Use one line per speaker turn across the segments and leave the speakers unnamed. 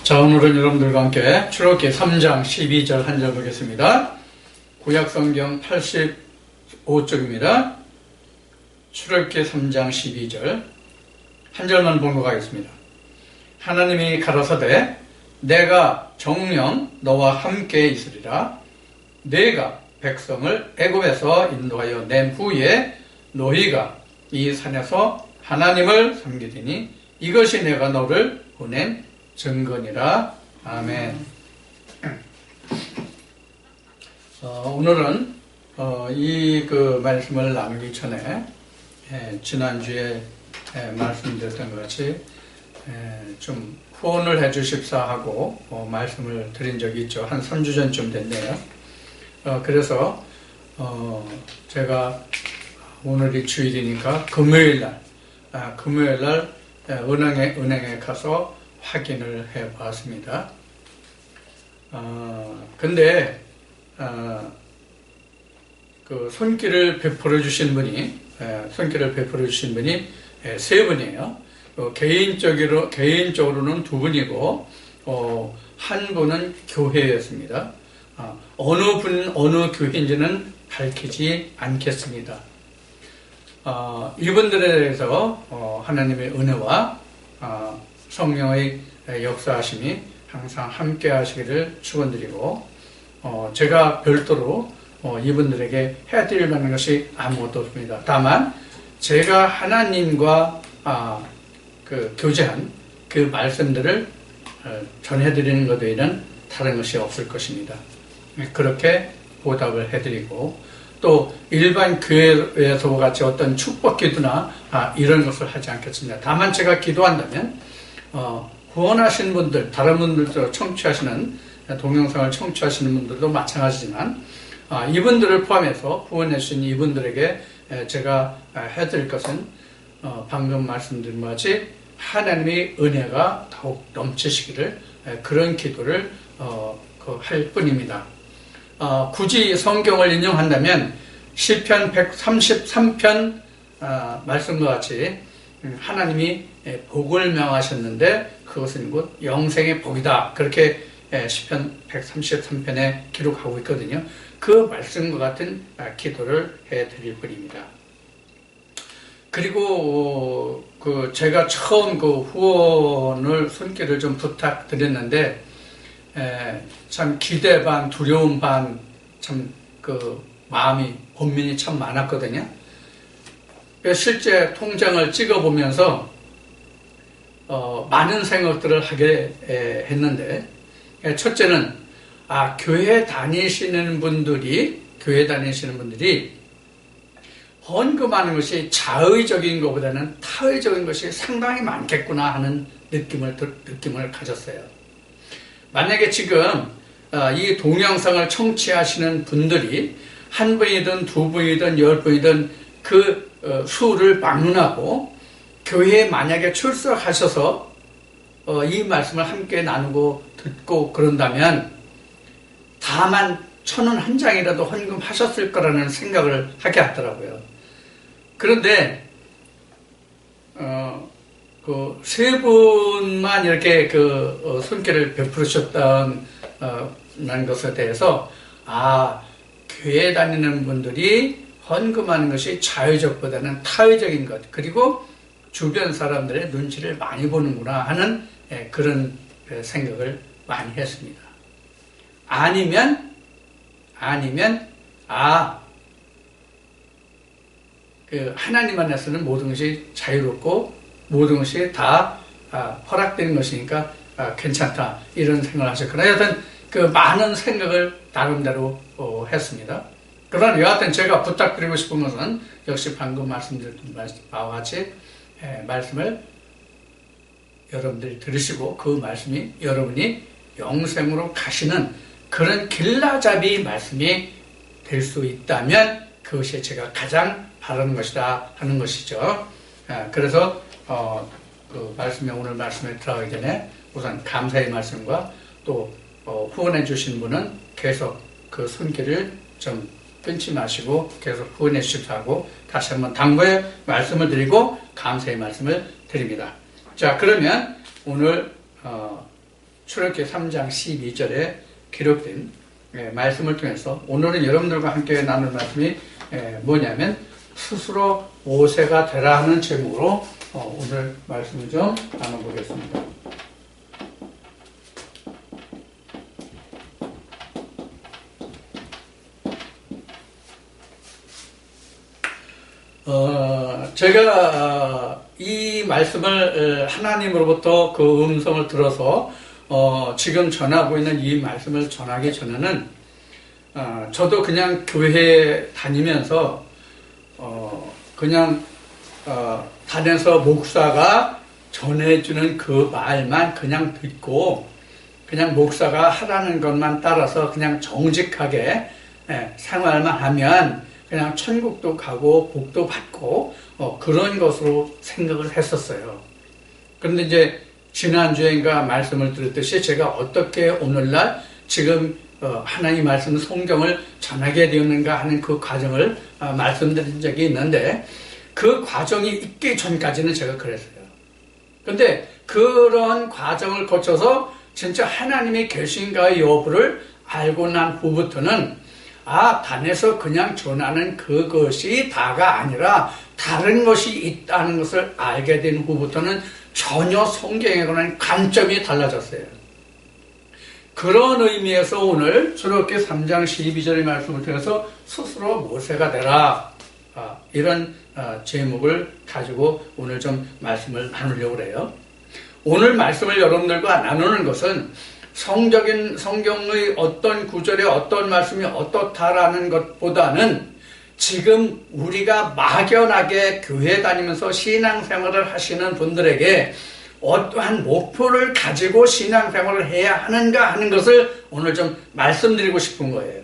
자, 오늘은 여러분들과 함께 출애굽기 3장 12절 한 절 보겠습니다. 구약성경 85쪽입니다. 출애굽기 3장 12절 한 절만 보고 가겠습니다. 하나님이 가라사대 내가 정녕 너와 함께 있으리라. 내가 백성을 애굽에서 인도하여 낸 후에 너희가 이 산에서 하나님을 섬기리니 이것이 내가 너를 보낸 증거니라. 아멘. 오늘은 이 말씀을 나누기 전에 지난주에 말씀드렸던 것 같이 좀 후원을 해 주십사 하고 말씀을 드린 적이 있죠. 한 3주 전쯤 됐네요. 그래서 제가 오늘이 주일이니까 금요일날 은행에 가서 확인을 해 봤습니다. 근데 그 손길을 베풀어 주신 분이 세 분이에요. 개인적으로는 두 분이고 한 분은 교회였습니다. 어느 교회인지는 밝히지 않겠습니다. 이분들에 대해서 하나님의 은혜와 성령의 역사하심이 항상 함께 하시기를 축원드리고 제가 별도로 이분들에게 해드릴 만한 것이 아무것도 없습니다. 다만 제가 하나님과 교제한 그 말씀들을 전해드리는 것 외에는 다른 것이 없을 것입니다. 그렇게 보답을 해드리고 또 일반 교회에서 같이 어떤 축복 기도나 이런 것을 하지 않겠습니다. 다만 제가 기도한다면 후원하시는 분들, 다른 분들도 청취하시는 동영상을 청취하시는 분들도 마찬가지지만 이분들을 포함해서 후원해 주신 이분들에게 제가 해드릴 것은 방금 말씀드린 것 같이 하나님의 은혜가 더욱 넘치시기를 그런 기도를 할 뿐입니다. 굳이 성경을 인용한다면 시편 133편 말씀과 같이 하나님이 복을 명하셨는데 그것은 곧 영생의 복이다. 그렇게 시편 133편에 기록하고 있거든요. 그 말씀과 같은 기도를 해드릴 뿐입니다. 그리고 제가 처음 후원을 손길을 좀 부탁드렸는데 참 기대 반 두려움 반 참 마음이 본민이 참 많았거든요. 실제 통장을 찍어보면서 많은 생각들을 하게 했는데 첫째는 교회 다니시는 분들이 헌금하는 것이 자의적인 것보다는 타의적인 것이 상당히 많겠구나 하는 느낌을 가졌어요. 만약에 지금 이 동영상을 청취하시는 분들이 한 분이든 두 분이든 10분이든 그 수를 막론하고 교회에 만약에 출석하셔서 이 말씀을 함께 나누고 듣고 그런다면 다만 1,000원 한 장이라도 헌금하셨을 거라는 생각을 하게 하더라고요. 그런데 세 분만 이렇게 손길을 베풀으셨다는 것에 대해서 교회 다니는 분들이 헌금하는 것이 자의적보다는 타의적인 것, 그리고 주변 사람들의 눈치를 많이 보는구나 하는 그런 생각을 많이 했습니다. 아니면 하나님 안에서는 모든 것이 자유롭고 모든 것이 다 허락되는 것이니까 괜찮다 이런 생각을 하셨거나 여하튼 많은 생각을 나름대로 했습니다. 그러나 여하튼 제가 부탁드리고 싶은 것은 역시 방금 말씀드렸던 바와 같이 말씀을 여러분들이 들으시고 그 말씀이 여러분이 영생으로 가시는 그런 길라잡이 말씀이 될 수 있다면 그것이 제가 가장 바라는 것이다 하는 것이죠. 그래서 오늘 말씀에 들어가기 전에 우선 감사의 말씀과 또 후원해 주신 분은 계속 그 손길을 좀 끊지 마시고 계속 후원해 주십사고 다시 한번 당부의 말씀을 드리고 감사의 말씀을 드립니다. 자, 그러면 오늘 출애굽기 3장 12절에 기록된 말씀을 통해서 오늘은 여러분들과 함께 나눌 말씀이 뭐냐면 스스로 모세가 되라 하는 제목으로 오늘 말씀을 좀 나눠보겠습니다. 제가 이 말씀을 하나님으로부터 그 음성을 들어서 지금 전하고 있는 이 말씀을 전하기 전에는 저도 그냥 교회 다니면서 그냥 다녀서 목사가 전해주는 그 말만 그냥 듣고 그냥 목사가 하라는 것만 따라서 그냥 정직하게 생활만 하면 그냥 천국도 가고 복도 받고 그런 것으로 생각을 했었어요. 그런데 이제 지난주에인가 말씀을 들었듯이 제가 어떻게 오늘날 지금 하나님 말씀 성경을 전하게 되었는가 하는 그 과정을 말씀드린 적이 있는데 그 과정이 있기 전까지는 제가 그랬어요. 근데 그런 과정을 거쳐서 진짜 하나님이 계신가의 여부를 알고 난 후부터는 단에서 그냥 전하는 그것이 다가 아니라 다른 것이 있다는 것을 알게 된 후부터는 전혀 성경에 관한 관점이 달라졌어요. 그런 의미에서 오늘 출애굽기 3장 12절의 말씀을 통해서 스스로 모세가 되라 이런 제목을 가지고 오늘 좀 말씀을 나누려고 해요. 오늘 말씀을 여러분들과 나누는 것은 성경의 어떤 구절에 어떤 말씀이 어떻다라는 것보다는 지금 우리가 막연하게 교회 다니면서 신앙생활을 하시는 분들에게 어떠한 목표를 가지고 신앙생활을 해야 하는가 하는 것을 오늘 좀 말씀드리고 싶은 거예요.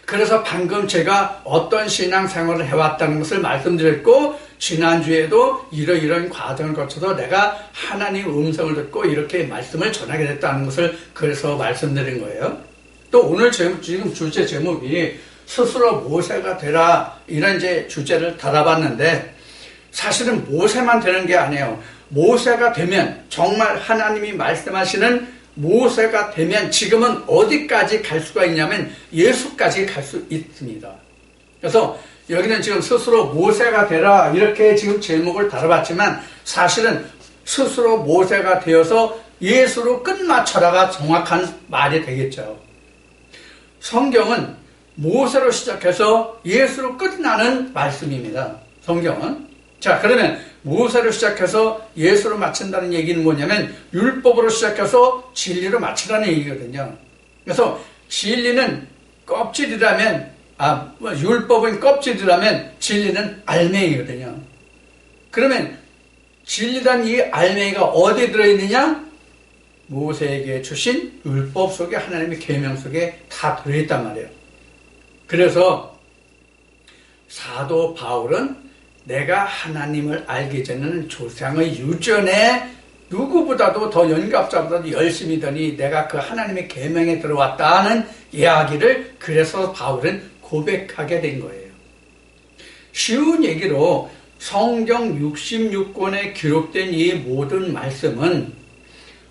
그래서 방금 제가 어떤 신앙생활을 해왔다는 것을 말씀드렸고 지난주에도 이러이러한 과정을 거쳐서 내가 하나님 음성을 듣고 이렇게 말씀을 전하게 됐다는 것을 그래서 말씀드린 거예요. 또 오늘 지금 주제 제목이 스스로 모세가 되라 이런 이제 주제를 달아봤는데 사실은 모세만 되는 게 아니에요. 모세가 되면 정말 하나님이 말씀하시는 모세가 되면 지금은 어디까지 갈 수가 있냐면 예수까지 갈 수 있습니다. 그래서 여기는 지금 스스로 모세가 되라 이렇게 지금 제목을 달아봤지만 사실은 스스로 모세가 되어서 예수로 끝마쳐라가 정확한 말이 되겠죠. 성경은 모세로 시작해서 예수로 끝나는 말씀입니다. 성경은. 자, 그러면 모세로 시작해서 예수로 마친다는 얘기는 뭐냐면 율법으로 시작해서 진리로 마치라는 얘기거든요. 그래서 진리는 껍질이라면 율법은 껍질이라면 진리는 알맹이거든요. 그러면 진리란 이 알맹이가 어디에 들어있느냐? 모세에게 주신 율법 속에 하나님의 계명 속에 다 들어있단 말이에요. 그래서 사도 바울은 내가 하나님을 알기 전에는 조상의 유전에 누구보다도 더 연갑자보다도 열심히 더니 내가 그 하나님의 계명에 들어왔다는 이야기를 그래서 바울은 고백하게 된 거예요. 쉬운 얘기로 성경 66권에 기록된 이 모든 말씀은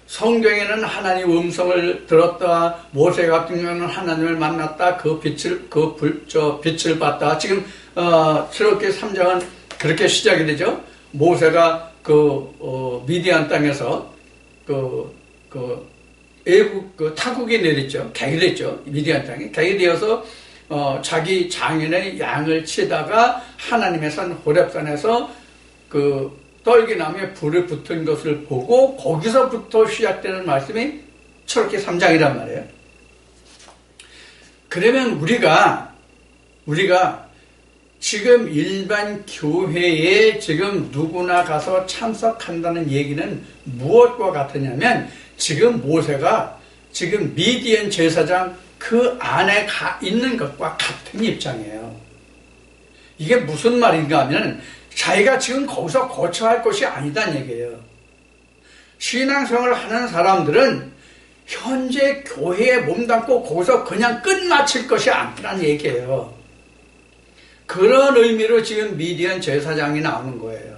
성경에는 하나님 음성을 들었다. 모세 같은 경우는 하나님을 만났다. 그 빛을 봤다. 지금 출애굽기 3장은 그렇게 시작이 되죠. 모세가 미디안 땅에서 애국 타국이 내렸죠. 객이 됐죠. 미디안 땅에 객이 되어서 자기 장인의 양을 치다가 하나님의 산 호렙산에서 떨기나무에 불이 붙은 것을 보고 거기서부터 시작되는 말씀이 출애굽기 3장이란 말이에요. 그러면 우리가 지금 일반 교회에 지금 누구나 가서 참석한다는 얘기는 무엇과 같으냐면 지금 모세가 지금 미디안 제사장 그 안에 있는 것과 같은 입장이에요. 이게 무슨 말인가 하면 자기가 지금 거기서 거처할 것이 아니다는 얘기예요. 신앙생활을 하는 사람들은 현재 교회에 몸담고 거기서 그냥 끝마칠 것이 아니라는 얘기예요. 그런 의미로 지금 미디안 제사장이 나오는 거예요.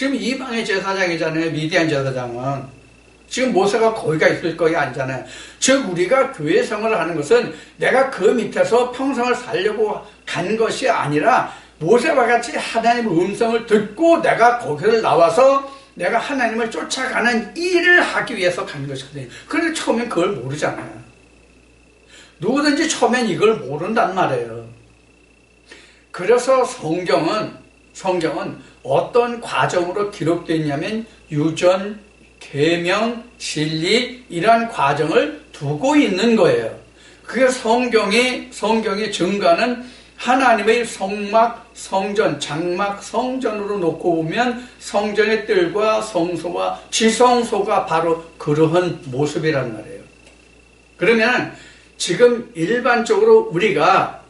지금 이방의 제사장이잖아요. 미디안 제사장은. 지금 모세가 거기가 있을 거기 아니잖아요. 즉 우리가 교회 생활을 하는 것은 내가 그 밑에서 평생을 살려고 간 것이 아니라 모세와 같이 하나님의 음성을 듣고 내가 거기를 나와서 내가 하나님을 쫓아가는 일을 하기 위해서 간 것이거든요. 그런데 처음엔 그걸 모르잖아요. 누구든지 처음엔 이걸 모른단 말이에요. 그래서 성경은 어떤 과정으로 기록되어 있냐면 유전, 계명, 진리 이러한 과정을 두고 있는 거예요. 그게 성경의 증거는 하나님의 성막, 성전, 장막, 성전으로 놓고 보면 성전의 뜰과 성소와 지성소가 바로 그러한 모습이란 말이에요. 그러면 지금 일반적으로 우리가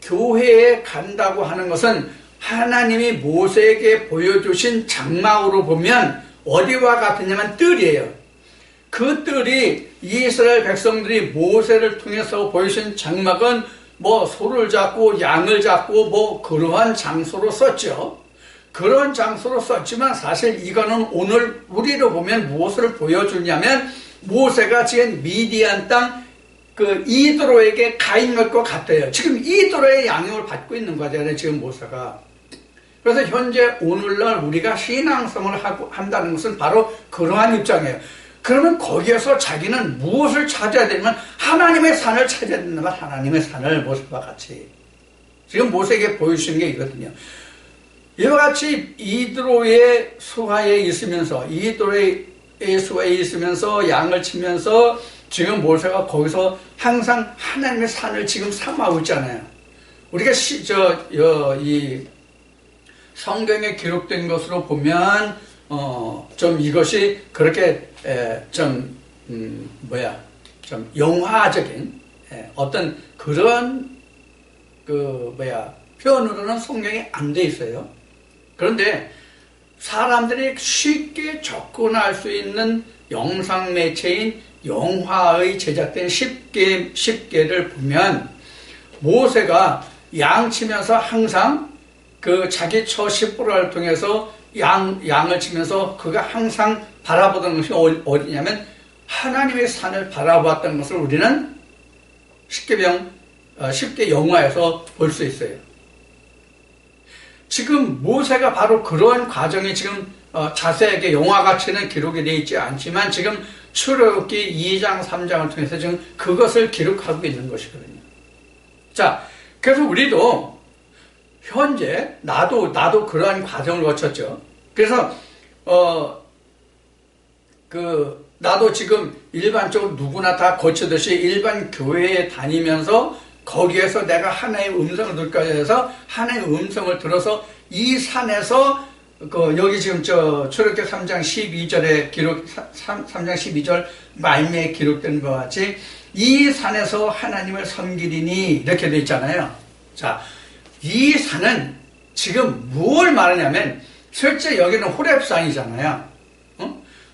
교회에 간다고 하는 것은 하나님이 모세에게 보여주신 장막으로 보면 어디와 같으냐면 뜰이에요. 그 뜰이 이스라엘 백성들이 모세를 통해서 보여주신 장막은 뭐 소를 잡고 양을 잡고 뭐 그러한 장소로 썼죠. 그런 장소로 썼지만 사실 이거는 오늘 우리로 보면 무엇을 보여주냐면 모세가 지은 미디안 땅 그 이드로에게 가 있는 것과 같아요. 지금 이드로의 양육을 받고 있는 거잖아요. 지금 모세가. 그래서 현재 오늘날 우리가 신앙생활을 한다는 것은 바로 그러한 입장이에요. 그러면 거기에서 자기는 무엇을 찾아야 되냐면 하나님의 산을 찾아야 된다면 하나님의 산을 모세와 같이. 지금 모세에게 보여주시는 게 이거든요. 이와 같이 이드로의 수하에 있으면서 양을 치면서 지금 모세가 거기서 항상 하나님의 산을 지금 삼아오고 있잖아요. 우리가 이 성경에 기록된 것으로 보면 좀 이것이 그렇게 좀 영화적인 어떤 그런 표현으로는 성경이 안 돼 있어요. 그런데 사람들이 쉽게 접근할 수 있는 영상 매체인 영화의 제작된 10개를 보면 모세가 양 치면서 항상 그 자기 처 10%를 통해서 양을 치면서 그가 항상 바라보던 것이 어디냐면 하나님의 산을 바라보았던 것을 우리는 쉽게 영화에서 볼 수 있어요. 지금 모세가 바로 그러한 과정이 지금 자세하게 영화같이는 기록이 되어 있지 않지만 지금 출애굽기 2장 3장을 통해서 지금 그것을 기록하고 있는 것이거든요. 자, 그래서 우리도 현재 나도 그러한 과정을 거쳤죠. 그래서 나도 지금 일반적으로 누구나 다 거치듯이 일반 교회에 다니면서 거기에서 내가 하나님의 음성을 듣기 위해서 하나님의 음성을 들어서 이 산에서 여기 지금 출애굽기 3장 12절에 3장 12절 말미에 기록된 것 같이 이 산에서 하나님을 섬기리니 이렇게 되어 있잖아요. 자, 이 산은 지금 무엇을 말하냐면 실제 여기는 호렙산이잖아요.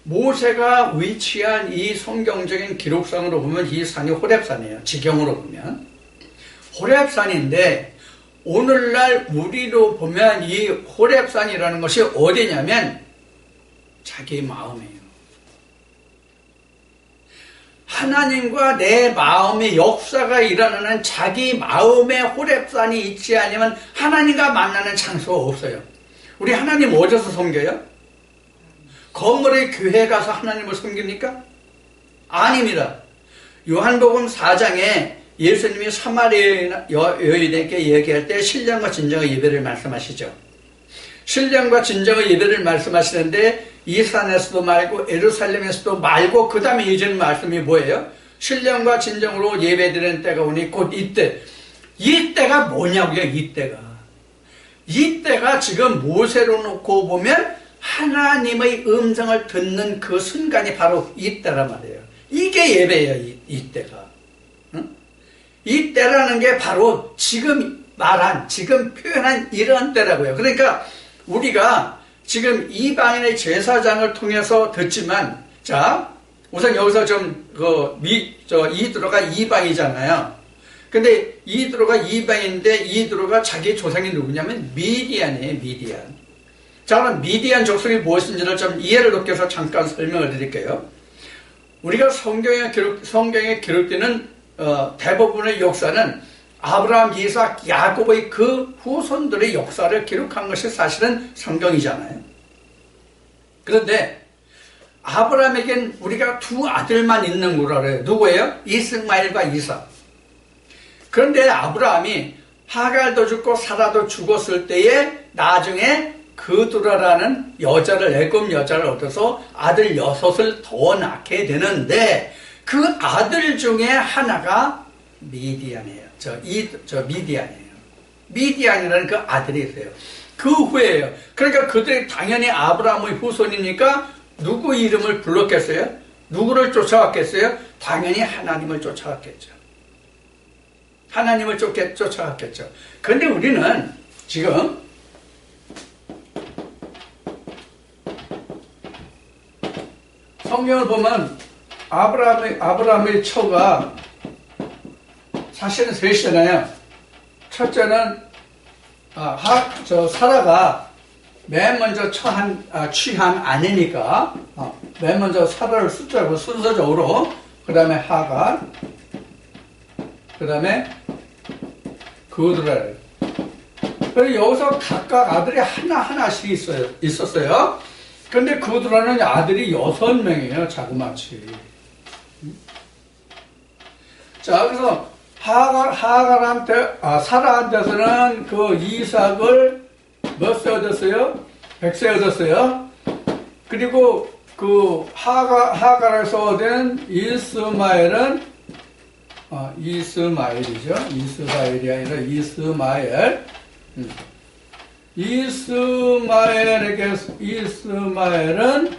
모세가 위치한 이 성경적인 기록상으로 보면 이 산이 호렙산이에요. 지경으로 보면 호렙산인데 오늘날 우리로 보면 이 호렙산이라는 것이 어디냐면 자기 마음이에요. 하나님과 내 마음의 역사가 일어나는 자기 마음의 호렙산이 있지 않으면 하나님과 만나는 장소가 없어요. 우리 하나님 어디서 섬겨요? 건물의 교회 가서 하나님을 섬깁니까? 아닙니다. 요한복음 4장에 예수님이 사마리아 여인에게 얘기할 때 신령과 진정의 예배를 말씀하시죠. 신령과 진정의 예배를 말씀하시는데 이 산에서도 말고 예루살렘에서도 말고 그 다음에 이어지는 말씀이 뭐예요? 신령과 진정으로 예배드리는 때가 오니 곧 이때. 이때가 뭐냐고요? 이때가 지금 모세로 놓고 보면 하나님의 음성을 듣는 그 순간이 바로 이때란 말이에요. 이게 예배예요. 이때가. 응? 이때라는 게 바로 지금 표현한 이런 때라고요. 그러니까 우리가 지금 이방인의 제사장을 통해서 듣지만, 자, 우선 여기서 이드로가 이방이잖아요. 근데 이드로가 이방인데 이드로가 자기 조상이 누구냐면 미디안이에요. 자, 그럼 미디안 족속이 무엇인지를 좀 이해를 돕기 위해서 잠깐 설명을 드릴게요. 우리가 성경에 기록되는 대부분의 역사는 아브라함, 이삭, 야곱의 그 후손들의 역사를 기록한 것이 사실은 성경이잖아요. 그런데 아브라함에겐 우리가 두 아들만 있는 거라 그래요. 누구예요? 이스마엘과 이삭. 그런데 아브라함이 하갈도 죽고 사라도 죽었을 때에 나중에 그두라라는 여자를, 애굽 여자를 얻어서 아들 6을 더 낳게 되는데 그 아들 중에 하나가 미디안이에요. 미디안이에요. 미디안이라는 그 아들이 있어요. 그 후에요. 그러니까 그들이 당연히 아브라함의 후손이니까 누구 이름을 불렀겠어요? 누구를 쫓아왔겠어요? 당연히 하나님을 쫓아왔겠죠. 하나님을 쫓아왔겠죠. 그런데 우리는 지금 성경을 보면 아브라함의 처가 사실은 셋이잖아요. 첫째는 사라가 맨 먼저 취한 아내니까 맨 먼저 사라를 숫자고 순서적으로, 그 다음에 하갈, 그 다음에 그두라를. 그래서 여기서 각각 아들이 하나씩 있었어요. 근데 그두라는 아들이 6명이에요. 자그마치. 자, 그래서 사라한테서는 그 이삭을 몇 세 얻었어요? 100세 얻었어요. 그리고 그 하갈에서 얻은 이스마엘은 이스마엘이죠. 이스라엘이 아니라 이스마엘. 이스마엘은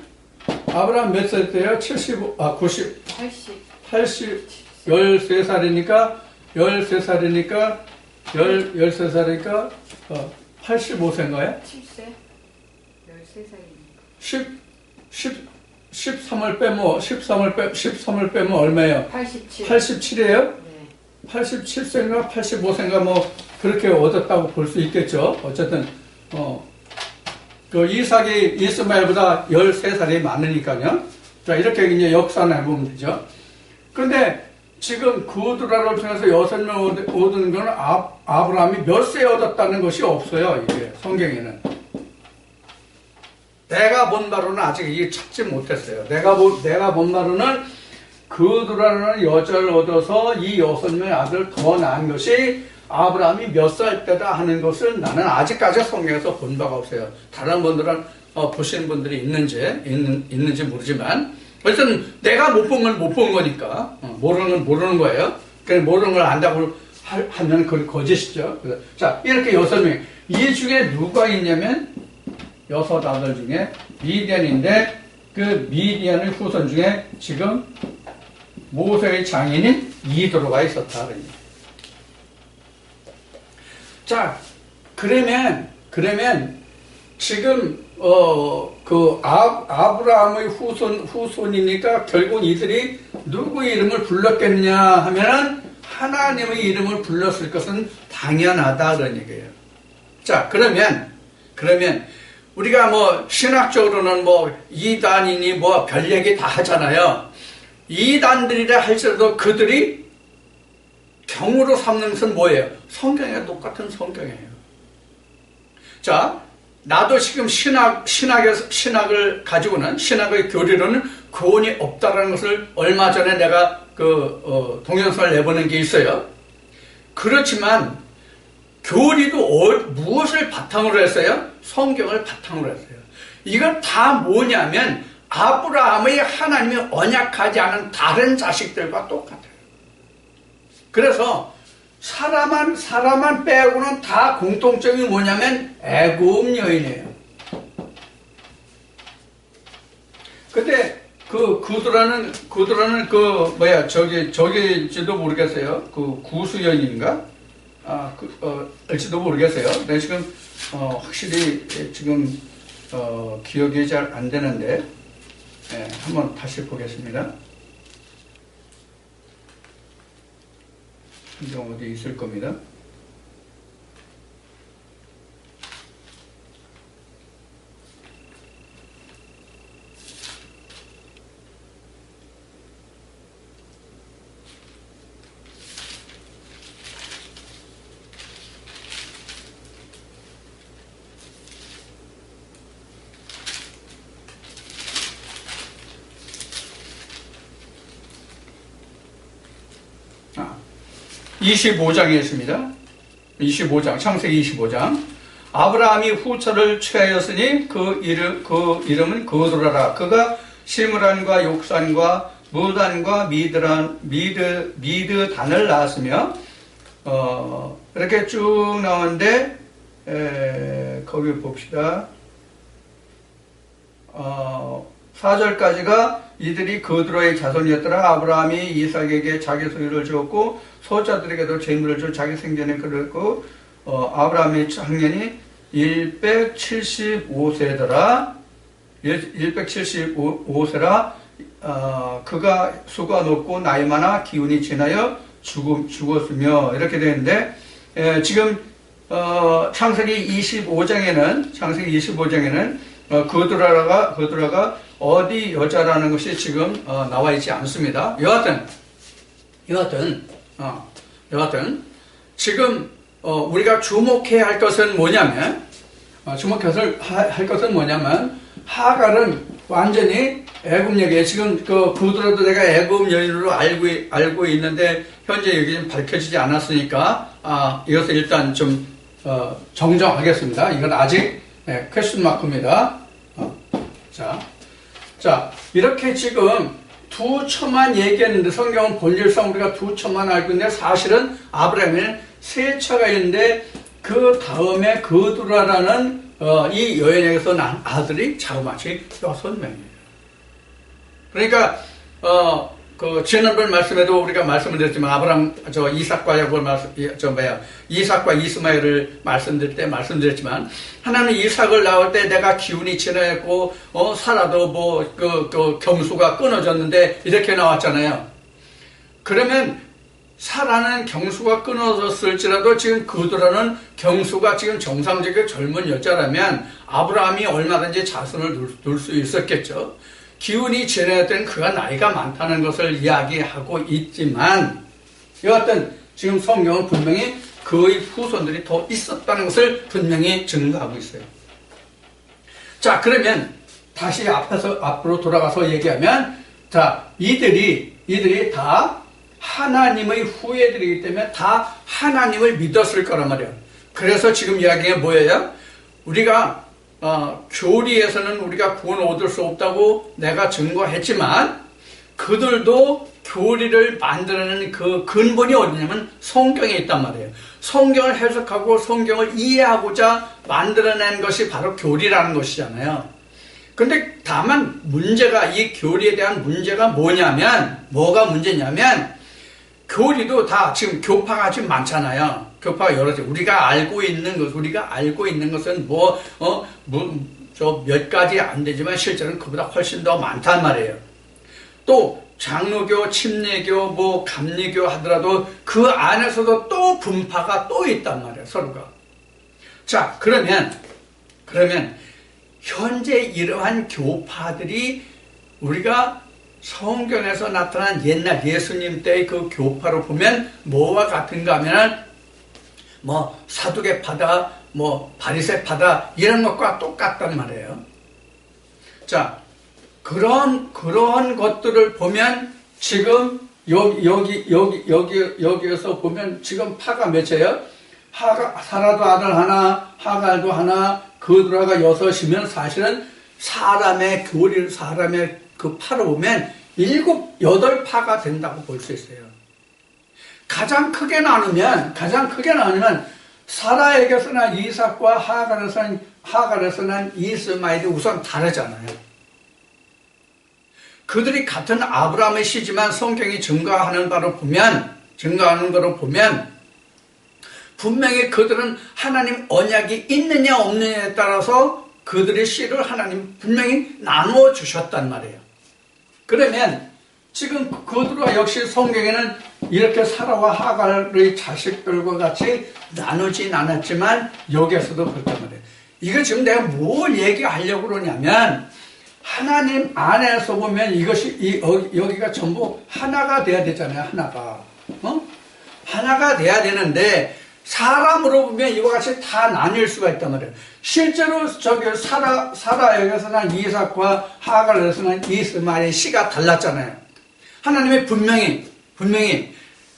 아브라함 몇 살 때요? 13살이니까 85세인가요?
7세? 13살이니까
13을 빼면 얼마예요? 87이에요?
네.
87세인가 85세인가 뭐 그렇게 얻었다고 볼 수 있겠죠. 어쨌든 그 이삭이 이스마엘보다 13살이 많으니까요. 자, 이렇게 이제 역산을 해보면 되죠. 그런데 지금 그두라를 통해서 6명 얻은 건 아브라함이 몇 세 얻었다는 것이 없어요. 이게 성경에는. 내가 본 바로는 아직 이게 찾지 못했어요. 내가 본 바로는 그두라는 여자를 얻어서 이 6명의 아들을 더 낳은 것이 아브라함이 몇 살 때다 하는 것을 나는 아직까지 성경에서 본 바가 없어요. 다른 분들은 보시는 분들이 있는지 모르지만 어쨌든 내가 못 본 건 못 본 거니까 모르는 건 모르는 거예요. 그래서 모르는 걸 안다고 하면 그건 거짓이죠. 자, 이렇게 6명. 이 중에 누가 있냐면 6 아들 중에 미디안인데 그 미디안의 후손 중에 지금 모세의 장인인 이도로가 있었다. 자, 그러면 지금 그 아브라함의 후손이니까 결국 이들이 누구 이름을 불렀겠냐 하면은 하나님의 이름을 불렀을 것은 당연하다 그런 얘기예요. 자, 그러면 우리가 뭐 신학적으로는 뭐 이단이니 뭐 별 얘기 다 하잖아요. 이단들이라 할지라도 그들이 경우로 삼는 것은 뭐예요? 성경에 똑같은 성경이에요. 자, 나도 지금 신학을 가지고는, 신학의 교리로는 구원이 없다라는 것을 얼마 전에 내가 동영상을 내보낸 게 있어요. 그렇지만 교리도 무엇을 바탕으로 했어요? 성경을 바탕으로 했어요. 이건 다 뭐냐면 아브라함의 하나님이 언약하지 않은 다른 자식들과 똑같아요. 그래서 사람만 빼고는 다 공통점이 뭐냐면 애굽 여인이에요. 근데 그두라는 저기일지도 모르겠어요. 그 구수연인가? 일지도 모르겠어요. 근데 지금 확실히 지금 기억이 잘 안 되는데 한번 다시 보겠습니다. 성경 어디 있을 겁니다. 25장에 있습니다. 25장, 창세기 25장. 아브라함이 후처를 취하였으니 그 이름은 거두라라. 그가 시므란과 욕산과 무단과 미드단을 낳았으며, 이렇게 쭉 나오는데, 거기 봅시다. 4절까지가 이들이 거두라의 자손이었더라. 아브라함이 이삭에게 자기 소유를 주었고 소자들에게도 재물을 줘 자기 생전에 그랬고, 아브라함의 학년이 175세더라. 175세라. 그가 수가 높고 나이 많아 기운이 지나여 죽었으며, 이렇게 되는데, 지금 창세기 25장에는 거두라가 어디 여자라는 것이 지금 나와 있지 않습니다. 여하튼 지금 우리가 주목해야 할 것은 뭐냐면, 하갈은 완전히 애굽 여기에 지금 거두라도 내가 애굽 여인으로 알고 있는데 현재 여기 좀 밝혀지지 않았으니까 이것을 일단 좀 정정하겠습니다. 이건 아직 퀘스천 마크입니다. 자, 이렇게 지금 두 처만 얘기했는데, 성경은 본질상 우리가 두 처만 알고 있는데, 사실은 아브라함에는 세 처가 있는데, 그 다음에 거두라라는 이 여인에게서 난 아들이 자그마치 6명이에요. 그러니까 지난번 말씀에도 우리가 말씀을 드렸지만, 이삭과 이스마엘을 말씀드렸지만, 하나님은 이삭을 낳을 때 내가 기운이 지나였고, 사라도 경수가 끊어졌는데, 이렇게 나왔잖아요. 그러면, 사라는 경수가 끊어졌을지라도 지금 거두라는 경수가 지금 정상적인 젊은 여자라면, 아브라함이 얼마든지 자손을 둘 수 있었겠죠. 기운이 지나였던 그가 나이가 많다는 것을 이야기하고 있지만, 여하튼 지금 성경은 분명히 그의 후손들이 더 있었다는 것을 분명히 증거하고 있어요. 자, 그러면 다시 앞으로 돌아가서 얘기하면, 자, 이들이 다 하나님의 후예들이기 때문에 다 하나님을 믿었을 거란 말이에요. 그래서 지금 이야기가 뭐예요? 우리가 교리에서는 우리가 구원을 얻을 수 없다고 내가 증거했지만, 그들도 교리를 만들어내는 그 근본이 어디냐면 성경에 있단 말이에요. 성경을 해석하고 성경을 이해하고자 만들어낸 것이 바로 교리라는 것이잖아요. 근데 다만 이 교리에 대한 문제가 뭐가 문제냐면, 교리도 다 지금 교파가 지금 많잖아요. 교파가 여러 가지. 우리가 알고 있는 것은 몇 가지 안 되지만 실제로는 그보다 훨씬 더 많단 말이에요. 또 장로교, 침례교, 감리교 하더라도 그 안에서도 또 분파가 또 있단 말이에요, 서로가. 자, 그러면 현재 이러한 교파들이 우리가 성경에서 나타난 옛날 예수님 때의 그 교파로 보면 뭐와 같은가 하면은 사두개파다, 바리새파다, 이런 것과 똑같단 말이에요. 자, 그런 것들을 보면 지금 여기에서 보면 지금 파가 몇이에요? 사라도 아들 하나, 하갈도 하나, 거두라가 6이면 사실은 사람의 그 파로 보면 7, 8파가 된다고 볼 수 있어요. 가장 크게 나누면 사라에게서 난 이삭과 하갈에서 난 이스마엘이 우선 다르잖아요. 그들이 같은 아브라함의 씨지만 성경이 증거하는 바로 보면 분명히 그들은 하나님 언약이 있느냐 없느냐에 따라서 그들의 씨를 하나님 분명히 나누어 주셨단 말이에요. 그러면 지금 거두라 역시 성경에는 이렇게 사라와 하갈의 자식들과 같이 나누진 않았지만 여기에서도 그렇단 말이에요. 이거 지금 내가 뭘 얘기하려고 그러냐면, 하나님 안에서 보면 여기가 전부 하나가 돼야 되잖아요. 하나가 돼야 되는데, 사람으로 보면 이와 같이 다 나뉠 수가 있단 말이에요. 실제로 사라에게서 난 이삭과 하갈에서 난 이스마엘의 씨가 달랐잖아요. 하나님이 분명히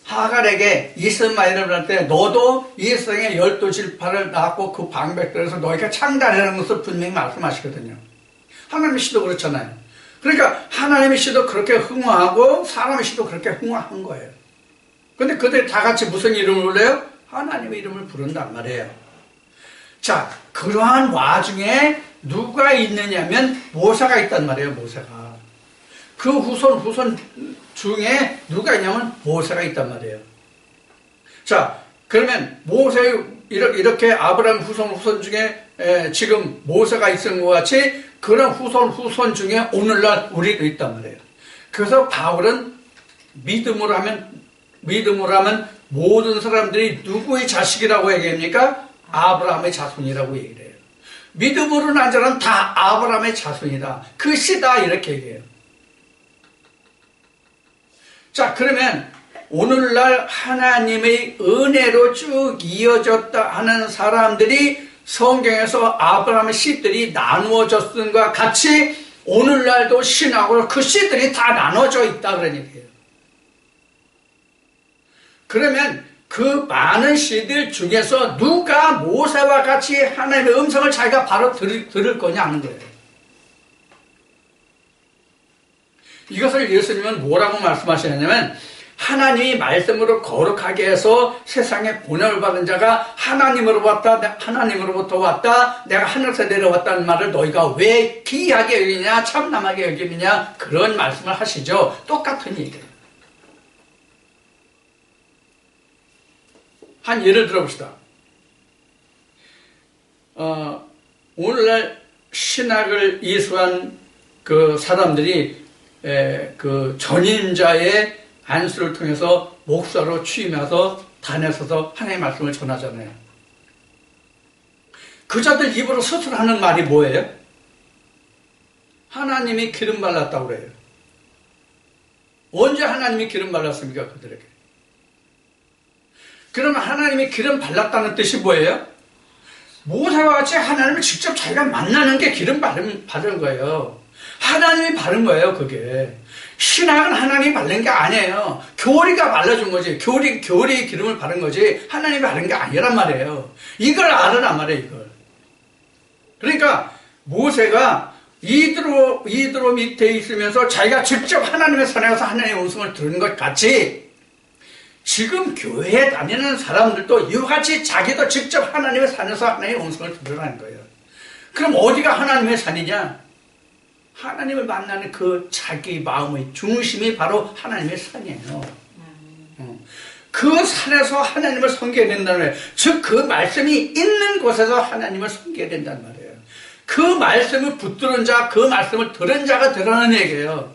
하갈에게 이스마엘한테 너도 이 세상에 12지파를 낳고 그 방백들에서 너희가 창단하는 것을 분명히 말씀하시거든요. 하나님의 시도 그렇잖아요. 그러니까 하나님의 시도 그렇게 흥화하고 사람의 시도 그렇게 흥화한 거예요. 근데 그들 다 같이 무슨 이름을 불러요? 하나님의 이름을 부른단 말이에요. 자, 그러한 와중에 누가 있느냐면 모세가 있단 말이에요. 모세가. 그 후손 중에 누가 있냐면 모세가 있단 말이에요. 자, 그러면 모세 이렇게 아브라함 후손 중에 지금 모세가 있은 것 같이 그런 후손 중에 오늘날 우리도 있단 말이에요. 그래서 바울은 믿음으로 하면 모든 사람들이 누구의 자식이라고 얘기합니까? 아브라함의 자손이라고 얘기를 해요. 믿음으로 난 자는 다 아브라함의 자손이다. 그 씨다 이렇게 얘기해요. 자, 그러면 오늘날 하나님의 은혜로 쭉 이어졌다 하는 사람들이 성경에서 아브라함의 씨들이 나누어졌던 것과 같이 오늘날도 신학으로 그 씨들이 다 나눠져 있다 그런 얘기예요. 그러면 그 많은 씨들 중에서 누가 모세와 같이 하나님의 음성을 자기가 바로 들을 거냐 하는 거예요. 이것을 예수님은 뭐라고 말씀하시냐면 하나님이 말씀으로 거룩하게 해서 세상에 본연을 받은 자가 하나님으로부터 왔다, 내가 하늘에서 내려왔다는 말을 너희가 왜 기이하게 여기냐, 참남하게 여기느냐, 그런 말씀을 하시죠. 똑같은 얘기예요. 한 예를 들어봅시다. 오늘날 신학을 이수한 그 사람들이 그 전임자의 안수를 통해서 목사로 취임해서 단에 서서 하나님의 말씀을 전하잖아요. 그자들 입으로 스스로 하는 말이 뭐예요? 하나님이 기름 발랐다고 그래요. 언제 하나님이 기름 발랐습니까? 그들에게. 그러면 하나님이 기름 발랐다는 뜻이 뭐예요? 모세와 같이 하나님을 직접 자기가 만나는 게 기름 바른 거예요. 하나님이 바른 거예요, 그게. 신앙은 하나님이 바른 게 아니에요. 교리가 발라준 거지. 교리 기름을 바른 거지. 하나님이 바른 게 아니란 말이에요. 이걸 알으란 말이에요, 이걸. 그러니까 모세가 이드로 밑에 있으면서 자기가 직접 하나님의 산에 가서 하나님의 음성을 들은 것 같이 지금 교회에 다니는 사람들도 이와 같이 자기도 직접 하나님의 산에서 하나님의 음성을 들으라는 거예요. 그럼 어디가 하나님의 산이냐? 하나님을 만나는 그 자기 마음의 중심이 바로 하나님의 산이에요. 그 산에서 하나님을 섬겨야 된다는 거예요. 즉 그 말씀이 있는 곳에서 하나님을 섬겨야 된다는 말이에요. 그 말씀을 붙들은 자, 그 말씀을 들은 자가 되라는 얘기예요.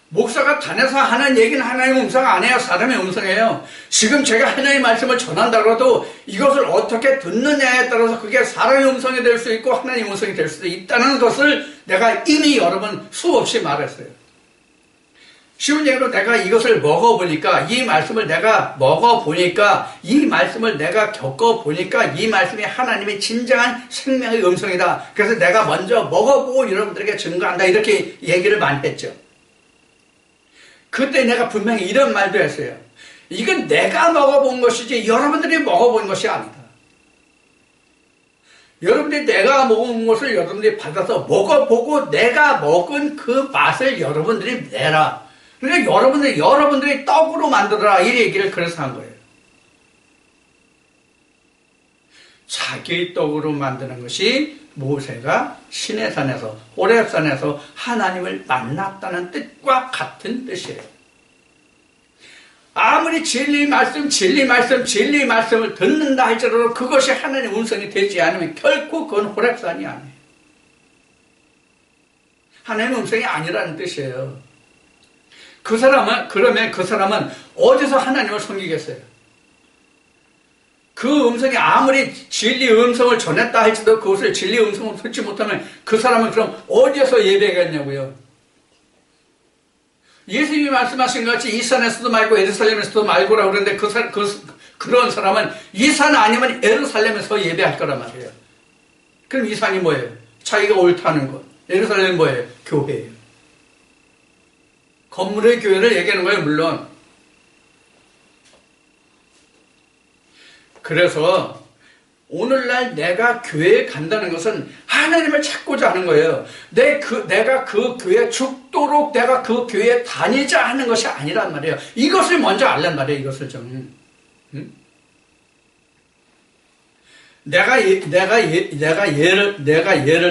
목사가 단에서 하는 얘기는 하나님의 음성 아니에요. 사람의 음성이에요. 지금 제가 하나님의 말씀을 전한다고 해도 이것을 어떻게 듣느냐에 따라서 그게 사람의 음성이 될 수 있고 하나님의 음성이 될 수도 있다는 것을 내가 이미 여러 번 수없이 말했어요. 쉬운 얘기로 내가 이것을 먹어보니까, 이 말씀을 내가 먹어보니까, 이 말씀을 내가 겪어보니까 이 말씀이 하나님의 진정한 생명의 음성이다. 그래서 내가 먼저 먹어보고 여러분들에게 증거한다. 이렇게 얘기를 많이 했죠. 그때 내가 분명히 이런 말도 했어요. 이건 내가 먹어본 것이지 여러분들이 먹어본 것이 아니다. 여러분들이 내가 먹은 것을 여러분들이 받아서 먹어보고 내가 먹은 그 맛을 여러분들이 내라. 그러니까 여러분들이 떡으로 만들어라. 이 얘기를 그래서 한 거예요. 자기 떡으로 만드는 것이 모세가 시내산에서 호렙산에서 하나님을 만났다는 뜻과 같은 뜻이에요. 아무리 진리 말씀을 듣는다 할지라도 그것이 하나님의 음성이 되지 않으면 결코 그건 호렙산이 아니에요. 하나님의 음성이 아니라는 뜻이에요. 그러면 그 사람은 어디서 하나님을 섬기겠어요? 그 음성이 아무리 진리 음성을 전했다 할지라도 그것을 진리 음성을 듣지 못하면 그 사람은 그럼 어디에서 예배하겠냐고요? 예수님이 말씀하신 것 같이 이 산에서도 말고 예루살렘에서도 말고라고 그러는데 그런 사람은 이 산 아니면 예루살렘에서 예배할 거란 말이에요. 그럼 이 산이 뭐예요? 자기가 옳다는 것. 예루살렘은 뭐예요? 교회예요. 건물의 교회를 얘기하는 거예요, 물론. 그래서 오늘날 내가 교회에 간다는 것은 하나님을 찾고자 하는 거예요. 내가 그 교회에 죽도록 내가 그 교회에 다니자 하는 것이 아니란 말이에요. 이것을 먼저 알란 말이에요, 이것을 좀. 응? 내가 예를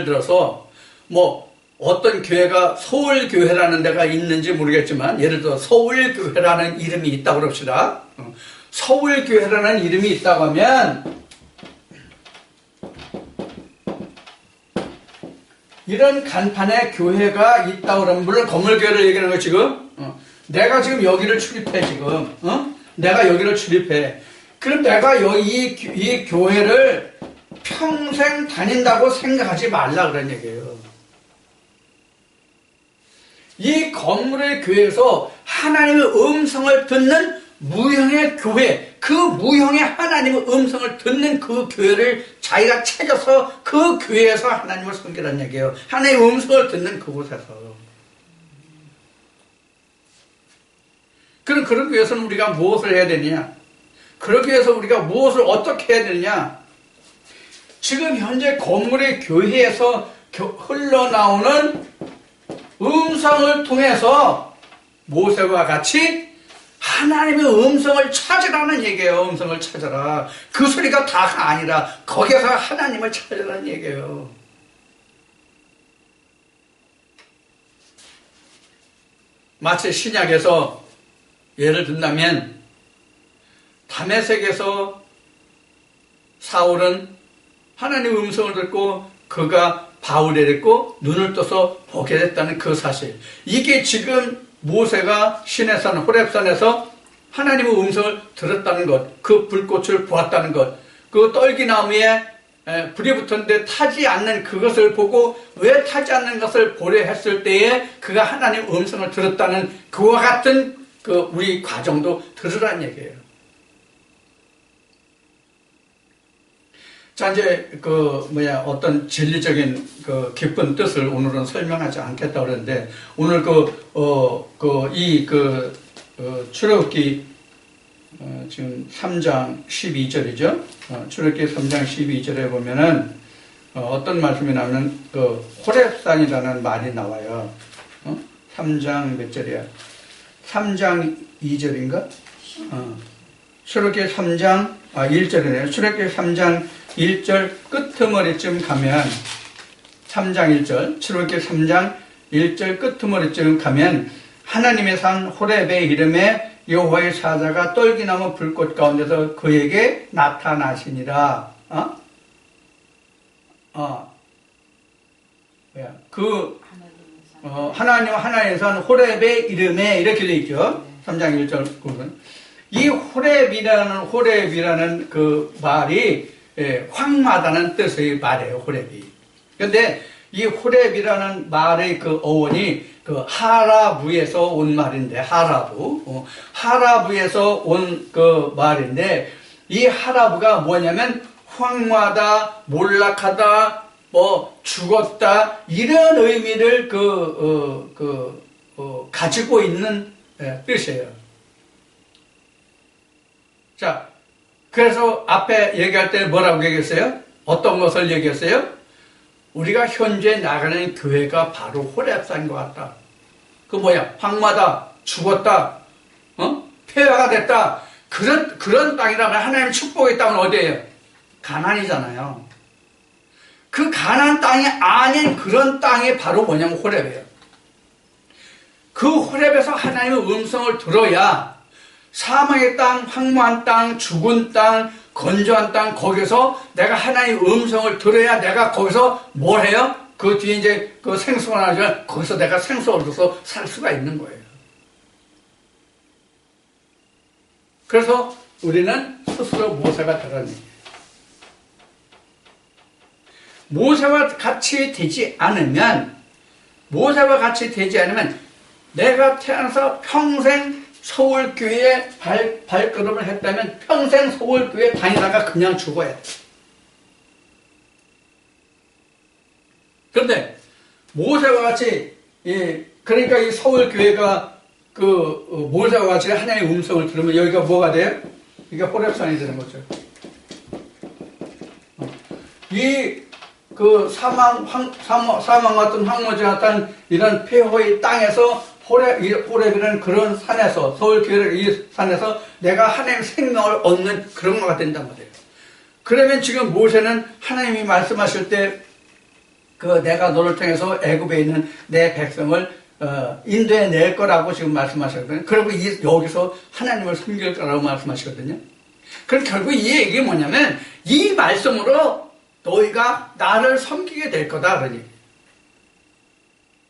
들어서, 뭐, 어떤 교회가 서울교회라는 데가 있는지 모르겠지만, 예를 들어 서울교회라는 이름이 있다고 그럽시다. 서울교회라는 이름이 있다고 하면, 이런 간판에 교회가 있다고 그러면, 물론 건물교회를 얘기하는 거 지금, 내가 지금 여기를 출입해, 지금, 내가 여기를 출입해. 그럼 내가 이 교회를 평생 다닌다고 생각하지 말라 그런 얘기예요. 이 건물의 교회에서 하나님의 음성을 듣는 무형의 교회, 그 무형의 하나님의 음성을 듣는 그 교회를 자기가 찾아서 그 교회에서 하나님을 섬기라는 얘기예요. 하나님의 음성을 듣는 그곳에서. 그럼 그런 교회에서는 우리가 무엇을 해야 되느냐? 그러기 위해서 우리가 무엇을 어떻게 해야 되느냐? 지금 현재 건물의 교회에서 흘러나오는 음성을 통해서 모세와 같이 하나님의 음성을 찾으라는 얘기예요. 음성을 찾아라. 그 소리가 다가 아니라 거기서 하나님을 찾으라는 얘기예요. 마치 신약에서 예를 든다면 다메섹에서 사울은 하나님의 음성을 듣고 그가 바울이 됐고 눈을 떠서 보게 됐다는 그 사실. 이게 지금 모세가 시내산 호렙산에서 하나님의 음성을 들었다는 것, 그 불꽃을 보았다는 것, 그 떨기나무에 불이 붙었는데 타지 않는 그것을 보고 왜 타지 않는 것을 보려 했을 때에 그가 하나님의 음성을 들었다는 그와 같은 그 우리 과정도 들으라는 얘기예요. 자, 이제, 어떤 진리적인 깊은 뜻을 오늘은 설명하지 않겠다고 그러는데, 오늘 출애굽기, 지금 3장 12절이죠? 출애굽기 3장 12절에 보면은, 어떤 말씀이 나오면, 호렙산이라는 말이 나와요. 3장 몇 절이야? 3장 2절인가? 출애굽기 3장, 1절이네요. 출애굽기 3장 1절 끄트머리쯤 가면 3장 1절 출애굽기 3장 1절 끄트머리쯤 가면 하나님의 산 호렙의 이름에 여호와의 사자가 떨기나무 불꽃 가운데서 그에게 나타나시니라. 하나님의 산 호렙의 이름에 이렇게 되어 있죠. 3장 1절 부분. 이 호렙이라는 그 말이 황마다는 뜻의 말이에요, 호렙이. 근데 이 호렙이라는 말의 그 어원이 그 하라부에서 온 말인데, 하라부에서 온 그 말인데, 이 하라부가 뭐냐면, 황마다, 몰락하다, 죽었다, 이런 의미를 가지고 있는 뜻이에요. 자, 그래서 앞에 얘기할 때 뭐라고 얘기했어요? 어떤 것을 얘기했어요? 우리가 현재 나가는 교회가 바로 호렙산인 것 같다. 그 뭐야? 황마다, 죽었다, 폐허가 됐다. 그런 땅이라면 하나님 축복의 땅은 어디예요? 가나안이잖아요. 그 가나안 땅이 아닌 그런 땅이 바로 뭐냐면 호렙이에요. 그 호렙에서 하나님의 음성을 들어야 사망의 땅, 황무한 땅, 죽은 땅, 건조한 땅, 거기서 내가 하나님의 음성을 들어야 내가 거기서 뭘 해요? 그 뒤에 이제 그 생수가 나오면 거기서 내가 생수를 얻어서 살 수가 있는 거예요. 그래서 우리는 스스로 모세가 되라는 얘기예요. 모세와 같이 되지 않으면 내가 태어나서 평생 서울교회에 발걸음을 했다면 평생 서울교회 다니다가 그냥 죽어야 돼. 그런데 모세와 같이 그러니까 이 서울교회가 모세와 같이 하나님의 음성을 들으면 여기가 뭐가 돼요? 이게 호렙산이 되는 거죠. 사망 같은 황무지 같은 이런 폐허의 땅에서 호렙이라는 그런 산에서, 서울교회를 이 산에서 내가 하나님의 생명을 얻는 그런 거가 된단 말이에요. 그러면 지금 모세는 하나님이 말씀하실 때 내가 너를 통해서 애굽에 있는 내 백성을 인도해 낼 거라고 지금 말씀하셨거든요. 그리고 여기서 하나님을 섬길 거라고 말씀하시거든요. 그럼 결국 이 얘기 뭐냐면 이 말씀으로 너희가 나를 섬기게 될 거다 그러니.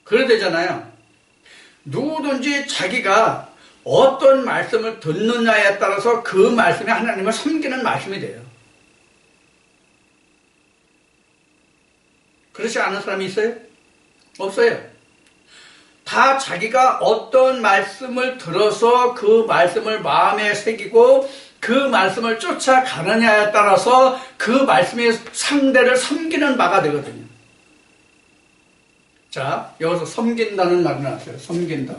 그래 되잖아요. 누구든지 자기가 어떤 말씀을 듣느냐에 따라서 그 말씀이 하나님을 섬기는 말씀이 돼요. 그렇지 않은 사람이 있어요? 없어요. 다 자기가 어떤 말씀을 들어서 그 말씀을 마음에 새기고 그 말씀을 쫓아가느냐에 따라서 그 말씀의 상대를 섬기는 바가 되거든요. 자, 여기서 섬긴다는 말이 나왔어요. 섬긴다.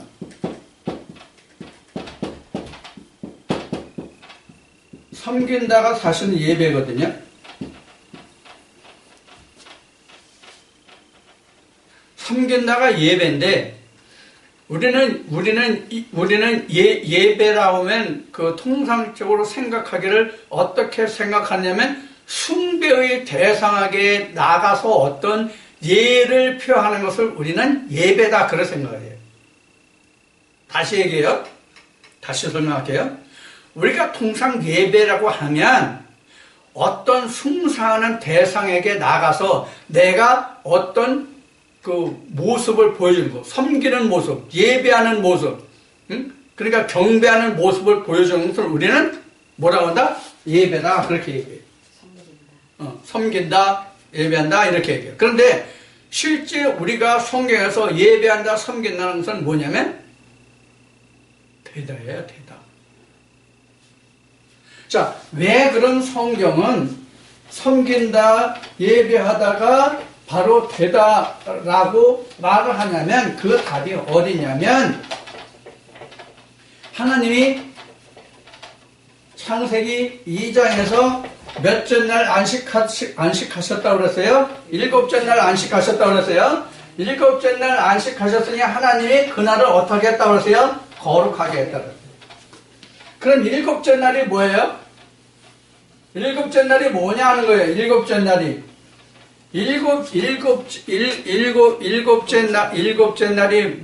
섬긴다가 사실은 예배거든요. 섬긴다가 예배인데 우리는 예배라고 하면 통상적으로 생각하기를 어떻게 생각하냐면 숭배의 대상에게 나가서 어떤 예를 표하는 것을 우리는 예배다 그렇게 생각해요. 다시 얘기해요. 다시 설명할게요. 우리가 통상 예배라고 하면 어떤 숭상하는 대상에게 나가서 내가 어떤 모습을 보여주는 거, 섬기는 모습, 예배하는 모습, 그러니까 경배하는 모습을 보여주는 것을 우리는 뭐라고 한다? 예배다 그렇게 얘기해요. 섬긴다, 예배한다 이렇게 얘기해요. 그런데 실제 우리가 성경에서 예배한다, 섬긴다는 것은 뭐냐면 대다예요, 대다. 자, 왜 그런 성경은 섬긴다, 예배하다가 바로 되다라고 말을 하냐면 그 답이 어디냐면 하나님이 창세기 2장에서 몇째 날 안식하셨다고 그랬어요? 7째 날 안식하셨다고 그랬어요? 7째 날 안식하셨으니 하나님이 그날을 어떻게 했다고 그랬어요? 거룩하게 했다고 그랬어요. 그럼 7째 날이 뭐예요? 7째 날이 뭐냐 하는 거예요. 7째 날이 일곱째 날이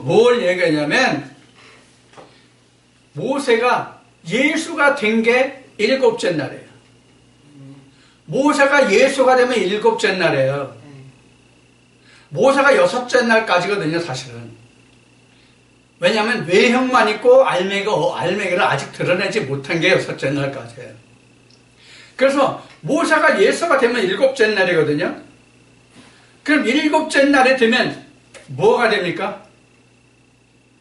뭘 얘기하냐면 모세가 예수가 된 게 7째 날이에요. 모세가 예수가 되면 7째 날이에요. 모세가 6째 날까지거든요, 사실은. 왜냐하면 외형만 있고 알맹이를 아직 드러내지 못한 게 6째 날까지예요. 그래서 모세가 예수가 되면 7째 날이거든요. 그럼 7째 날이 되면 뭐가 됩니까?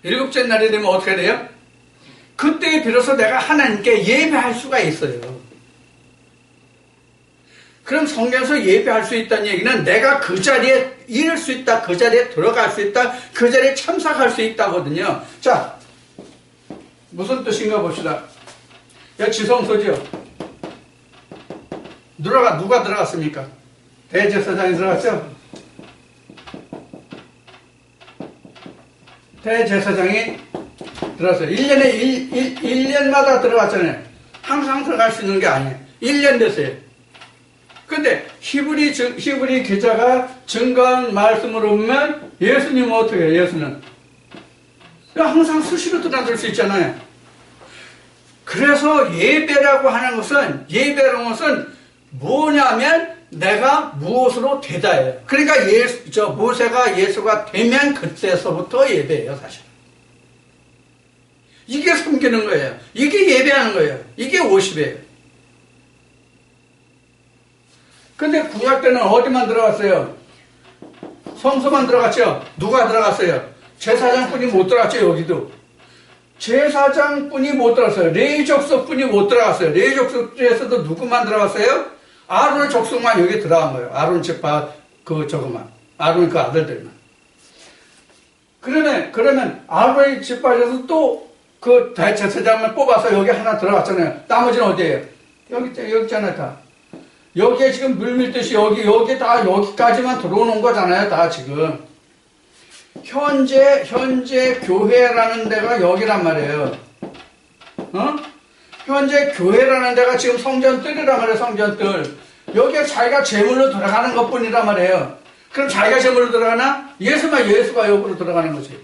7째 날이 되면 어떻게 돼요? 그때에 비로소 내가 하나님께 예배할 수가 있어요. 그럼 성경에서 예배할 수 있다는 얘기는 내가 그 자리에 이룰 수 있다, 그 자리에 들어갈 수 있다, 그 자리에 참석할 수 있다거든요. 자, 무슨 뜻인가 봅시다. 여기 지성소지요. 누가 들어갔습니까? 대제사장이 들어갔죠? 대제사장이 들어갔어요. 1년마다 들어갔잖아요. 항상 들어갈 수 있는 게 아니에요. 1년 됐어요. 근데 히브리 기자가 증거한 말씀으로 보면 예수님은 어떻게 해요? 예수는 항상 수시로 드나들 수 있잖아요. 그래서 예배라고 하는 것은 뭐냐면 내가 무엇으로 되다예요. 그러니까 모세가 예수가 되면 그때서부터 예배예요, 사실. 이게 섬기는 거예요. 이게 예배하는 거예요. 이게 50이에요. 근데 구약 때는 어디만 들어갔어요? 성소만 들어갔죠? 누가 들어갔어요? 제사장뿐이 못 들어갔죠, 여기도. 제사장뿐이 못 들어갔어요. 레위 족속뿐이 못 들어갔어요. 레위 족속 중에서도 누구만 들어갔어요? 아론의 족속만 여기 들어간 거예요. 아론 즉, 아론 그 아들들만. 그러면 아론이 집 빠져서 또 그 대제사장만 뽑아서 여기 하나 들어갔잖아요. 나머지는 어디예요? 여기 있잖아요, 다. 여기에 지금 물 밀듯이 여기 다 여기까지만 들어오는 거잖아요, 다 지금. 현재 교회라는 데가 여기란 말이에요. 현재 교회라는 데가 지금 성전뜰이란 말이에요, 성전뜰. 여기에 자기가 제물로 들어가는 것 뿐이란 말이에요. 그럼 자기가 제물로 들어가나? 예수가 여기로 들어가는 거지.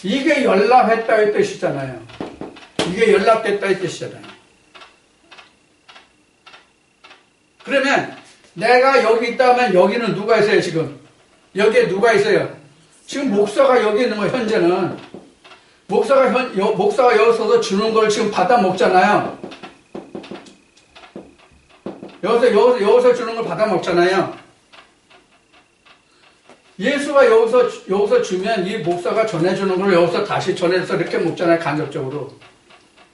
이게 연락했다의 뜻이잖아요. 이게 연락됐다의 뜻이잖아요. 그러면 내가 여기 있다면 여기는 누가 있어요, 지금? 여기에 누가 있어요? 지금 목사가 여기 있는 거, 현재는. 목사가 여기서도 주는 걸 지금 받아 먹잖아요. 여기서 주는 걸 받아 먹잖아요. 예수가 여기서 주면 이 목사가 전해주는 걸 여기서 다시 전해서 이렇게 먹잖아요, 간접적으로.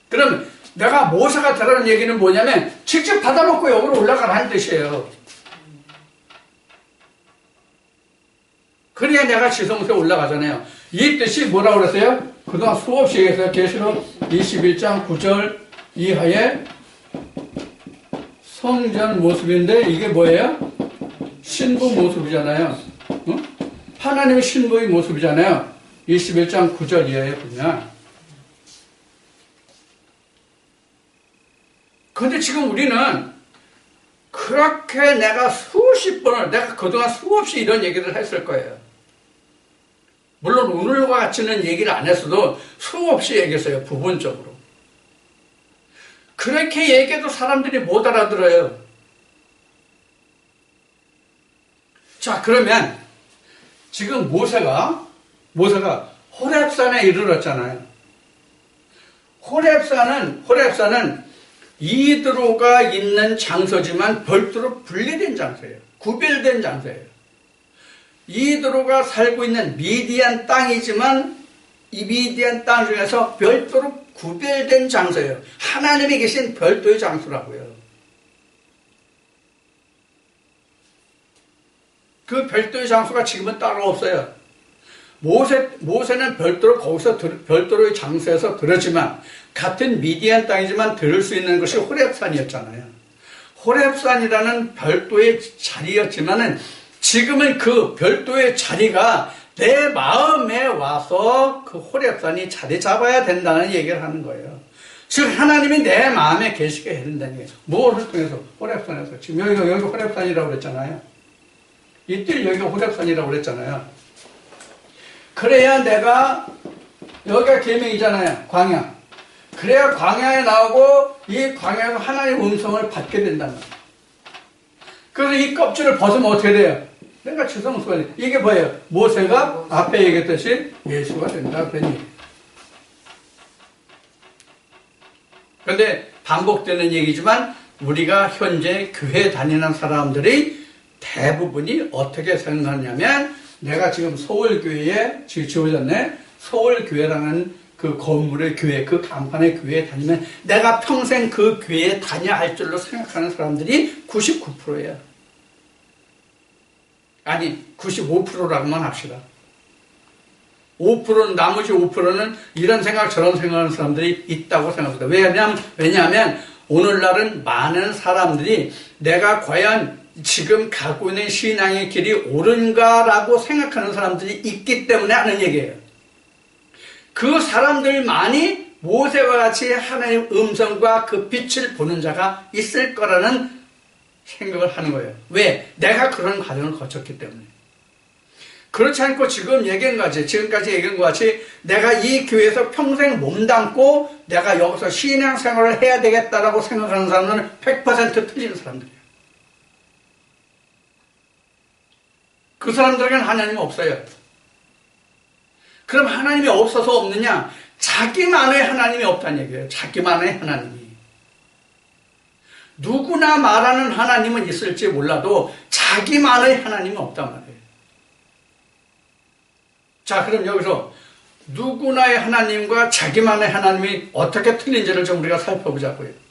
그럼 내가 모세가 되라는 얘기는 뭐냐면 직접 받아먹고 여기로 올라가라는 뜻이에요. 그래야 내가 지성소에 올라가잖아요. 이 뜻이 뭐라고 그랬어요? 그동안 수없이 얘기했어요. 계시록 21장 9절 이하의 성전 모습인데 이게 뭐예요? 신부 모습이잖아요. 응? 하나님의 신부의 모습이잖아요. 21장 9절 이하에 보면. 근데 지금 우리는 그렇게 내가 내가 그동안 수없이 이런 얘기를 했을 거예요. 물론 오늘과 같이는 얘기를 안 했어도 수없이 얘기했어요. 부분적으로. 그렇게 얘기해도 사람들이 못 알아들어요. 자, 그러면 지금 모세가 호렙산에 이르렀잖아요. 호렙산은 이드로가 있는 장소지만 별도로 분리된 장소예요. 구별된 장소예요. 이드로가 살고 있는 미디안 땅이지만 이 미디안 땅 중에서 별도로 구별된 장소예요. 하나님이 계신 별도의 장소라고요. 그 별도의 장소가 지금은 따로 없어요. 모세는 별도로의 장소에서 들었지만 같은 미디안 땅이지만 들을 수 있는 것이 호렙산이었잖아요. 호렙산이라는 별도의 자리였지만은 지금은 그 별도의 자리가 내 마음에 와서 그 호렙산이 자리 잡아야 된다는 얘기를 하는 거예요. 즉 하나님이 내 마음에 계시게 해야 된다는 얘기예요. 무엇을 통해서? 호렙산에서. 지금 여기 호렙산이라고 그랬잖아요. 이틀 여기가 호렙산이라고 그랬잖아요. 그래야 내가 여기가 계명이잖아요. 광야. 그래야 광야에 나오고 이 광야에서 하나님의 음성을 받게 된다는 거예요. 그래서 이 껍질을 벗으면 어떻게 돼요? 내가 지성소가 돼. 이게 뭐예요? 모세가 앞에 얘기했듯이 예수가 된다. 그러니. 그런데 반복되는 얘기지만 우리가 현재 교회 다니는 사람들이 대부분이 어떻게 생각하냐면 내가 지금 서울교회에 지어졌네. 서울교회라는 그 건물의 교회, 그 간판의 교회에 다니면 내가 평생 그 교회에 다녀야 할 줄로 생각하는 사람들이 99%예요. 아니 95%라고만 합시다. 5%는 나머지 5%는 이런 생각 저런 생각하는 사람들이 있다고 생각합니다. 왜냐하면 오늘날은 많은 사람들이 내가 과연 지금 가고 있는 신앙의 길이 옳은가라고 생각하는 사람들이 있기 때문에 하는 얘기예요. 그 사람들만이 모세와 같이 하나님의 음성과 그 빛을 보는 자가 있을 거라는 생각을 하는 거예요. 왜? 내가 그런 과정을 거쳤기 때문에. 그렇지 않고 지금까지 얘기한 것 같이 내가 이 교회에서 평생 몸담고 내가 여기서 신앙생활을 해야 되겠다라고 생각하는 사람은 100% 틀린 사람들이에요. 그 사람들에게는 하나님이 없어요. 그럼 하나님이 없어서 없느냐? 자기만의 하나님이 없다는 얘기예요. 자기만의 하나님이. 누구나 말하는 하나님은 있을지 몰라도 자기만의 하나님은 없단 말이에요. 자, 그럼 여기서 누구나의 하나님과 자기만의 하나님이 어떻게 틀린지를 좀 우리가 살펴보자고요.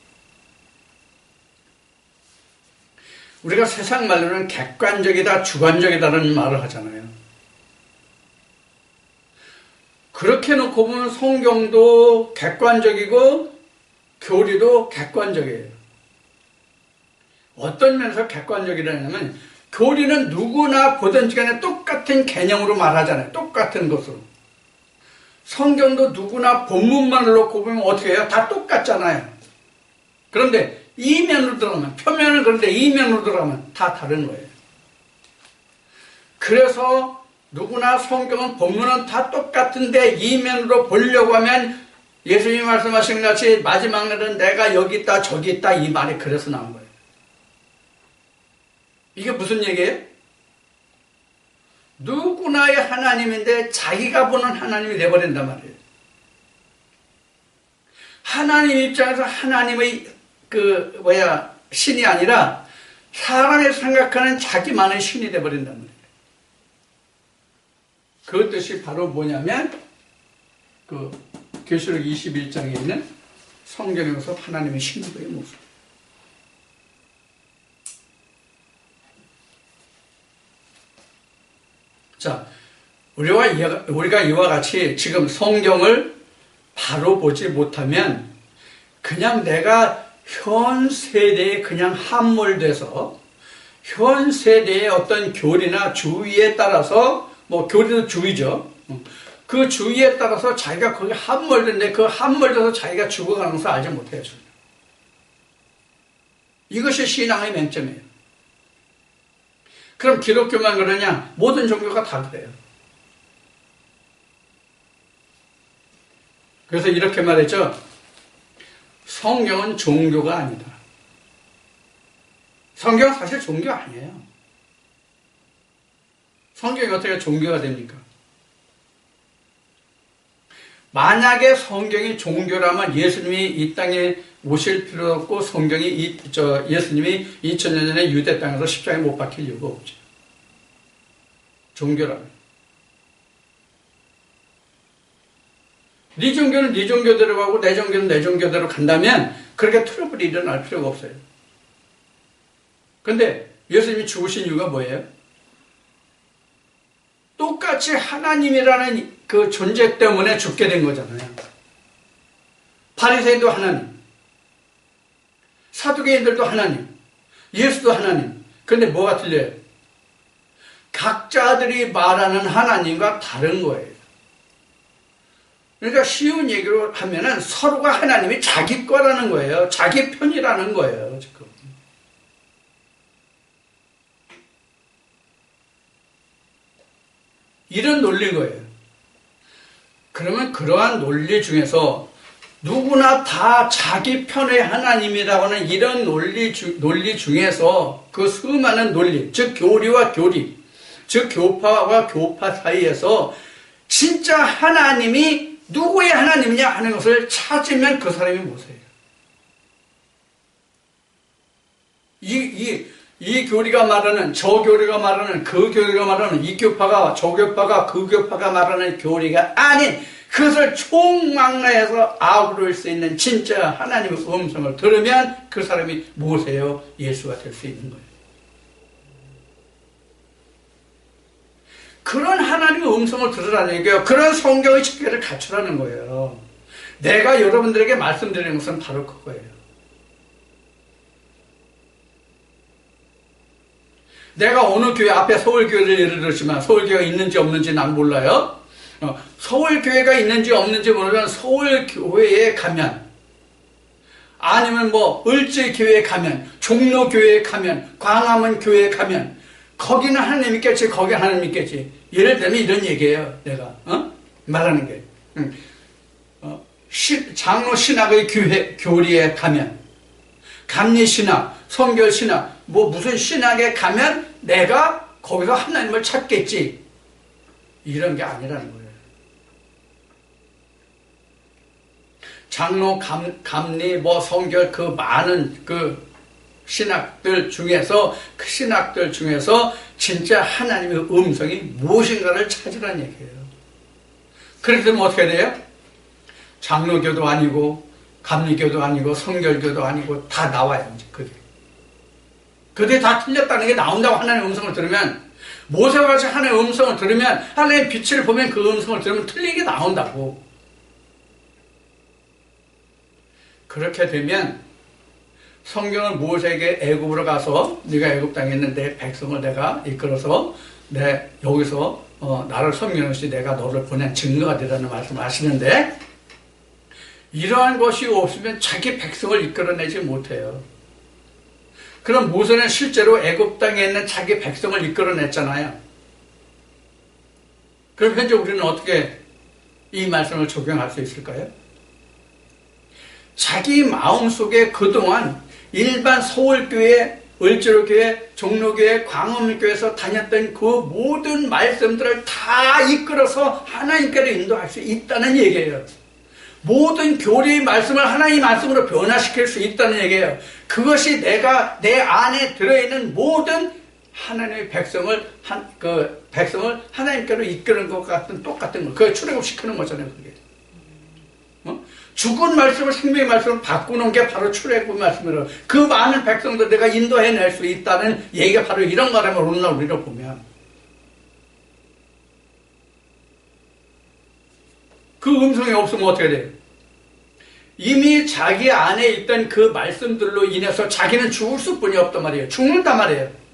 우리가 세상 말로는 객관적이다, 주관적이다라는 말을 하잖아요. 그렇게 놓고 보면 성경도 객관적이고 교리도 객관적이에요. 어떤 면에서 객관적이라면 교리는 누구나 보든지 간에 똑같은 개념으로 말하잖아요. 똑같은 것으로. 성경도 누구나 본문만을 놓고 보면 어떻게 해요? 다 똑같잖아요. 그런데 이면으로 들어가면, 표면을 그런데 이면으로 들어가면 다 다른 거예요. 그래서 누구나 성경은 본문은 다 똑같은데 이면으로 보려고 하면 예수님이 말씀하신 것 같이 마지막 날은 내가 여기 있다 저기 있다 이 말이 그래서 나온 거예요. 이게 무슨 얘기예요? 누구나의 하나님인데 자기가 보는 하나님이 돼버린단 말이에요. 하나님 입장에서 하나님의 신이 아니라 사람이 생각하는 자기만의 신이 돼버린단 말이에요. 그 뜻이 바로 뭐냐면 계시록 21장에 있는 성경의 모습, 하나님의 신부의 모습. 자, 우리가 이와 같이 지금 성경을 바로 보지 못하면 그냥 내가 현 세대에 그냥 함몰돼서 현 세대의 어떤 교리나 주의에 따라서 교리도 주의죠. 그 주의에 따라서 자기가 거기 함몰된데 그 함몰돼서 자기가 죽어가는 것을 알지 못해요. 이것이 신앙의 맹점이에요. 그럼 기독교만 그러냐? 모든 종교가 다 그래요. 그래서 이렇게 말했죠. 성경은 종교가 아니다. 성경은 사실 종교 아니에요. 성경이 어떻게 종교가 됩니까? 만약에 성경이 종교라면 예수님이 이 땅에 오실 필요 없고 예수님이 2000년 전에 유대 땅에서 십자가에 못 박힐 이유가 없죠. 종교라면. 네 종교는 네 종교대로 가고 내 종교는 내 종교대로 간다면 그렇게 트러블이 일어날 필요가 없어요. 근데 예수님이 죽으신 이유가 뭐예요? 똑같이 하나님이라는 그 존재 때문에 죽게 된 거잖아요. 바리새인도 하나님, 사두개인들도 하나님, 예수도 하나님. 그런데 뭐가 틀려요? 각자들이 말하는 하나님과 다른 거예요. 그러니까 쉬운 얘기로 하면은 서로가 하나님이 자기 거라는 거예요. 자기 편이라는 거예요, 지금. 이런 논리인 거예요. 그러면 그러한 논리 중에서 누구나 다 자기 편의 하나님이라고 하는 이런 논리 중에서 그 수많은 논리, 즉 교리와 교리, 즉 교파와 교파 사이에서 진짜 하나님이 누구의 하나님이냐 하는 것을 찾으면 그 사람이 무엇이에요? 이 교리가 말하는, 저 교리가 말하는, 그 교리가 말하는, 이 교파가, 저 교파가, 그 교파가 말하는 교리가 아닌 그것을 총망라해서 아우를 수 있는 진짜 하나님의 음성을 들으면 그 사람이 무엇이에요? 예수가 될 수 있는 거예요. 그런 하나님의 음성을 들으라는 얘기예요. 그런 성경의 체계를 갖추라는 거예요. 내가 여러분들에게 말씀드리는 것은 바로 그거예요. 내가 어느 교회 앞에 서울교회를 예를 들었지만 서울교회가 있는지 없는지 난 몰라요. 서울교회가 있는지 없는지 모르면 서울교회에 가면 아니면 을지교회에 가면 종로교회에 가면 광화문 교회에 가면 거기는 하나님 있겠지 거기 하나님 있겠지. 예를 들면 이런 얘기예요. 내가 말하는 게 장로 신학의 교리에 가면 감리신학, 성결신학 무슨 신학에 가면 내가 거기서 하나님을 찾겠지. 이런 게 아니라는 거예요. 장로, 감리, 성결 그 많은 그 신학들 중에서 진짜 하나님의 음성이 무엇인가를 찾으라는 얘기예요. 그렇게 되면 어떻게 돼요? 장로교도 아니고 감리교도 아니고 성결교도 아니고 다 나와요. 이제 그게 다 틀렸다는 게 나온다고 하나님의 음성을 들으면 모세와 같이 하나님의 음성을 들으면, 하나님의 빛을 보면 그 음성을 들으면 틀린 게 나온다고. 그렇게 되면 성경은 모세에게 애굽으로 가서 네가 애굽 땅에 있는 내 백성을 내가 이끌어서 내 여기서 나를 섬기는 것이 내가 너를 보낸 증거가 되라는 말씀을 하시는데, 이러한 것이 없으면 자기 백성을 이끌어내지 못해요. 그럼 모세는 실제로 애굽 땅에 있는 자기 백성을 이끌어냈잖아요. 그럼 현재 우리는 어떻게 이 말씀을 적용할 수 있을까요? 자기 마음속에 그동안 일반 서울교회, 을지로교회, 종로교회, 광화문교회에서 다녔던 그 모든 말씀들을 다 이끌어서 하나님께로 인도할 수 있다는 얘기예요. 모든 교리의 말씀을 하나님의 말씀으로 변화시킬 수 있다는 얘기예요. 그것이 내가 내 안에 들어있는 모든 하나님의 백성을 하나님께로 이끄는 것 같은 똑같은 거. 그걸 출애굽시키는 거잖아요. 그게. 죽은 말씀을 생명의 말씀으로 바꾸는 게 바로 출애굽 말씀이라고. 그 많은 백성들 내가 인도해낼 수 있다는 얘기가 바로 이런 거라면 오늘날 우리를 보면 그 음성이 없으면 어떻게 돼요? 이미 자기 안에 있던 그 말씀들로 인해서 자기는 죽을 수뿐이 없단 말이에요. 죽는단 말이에요.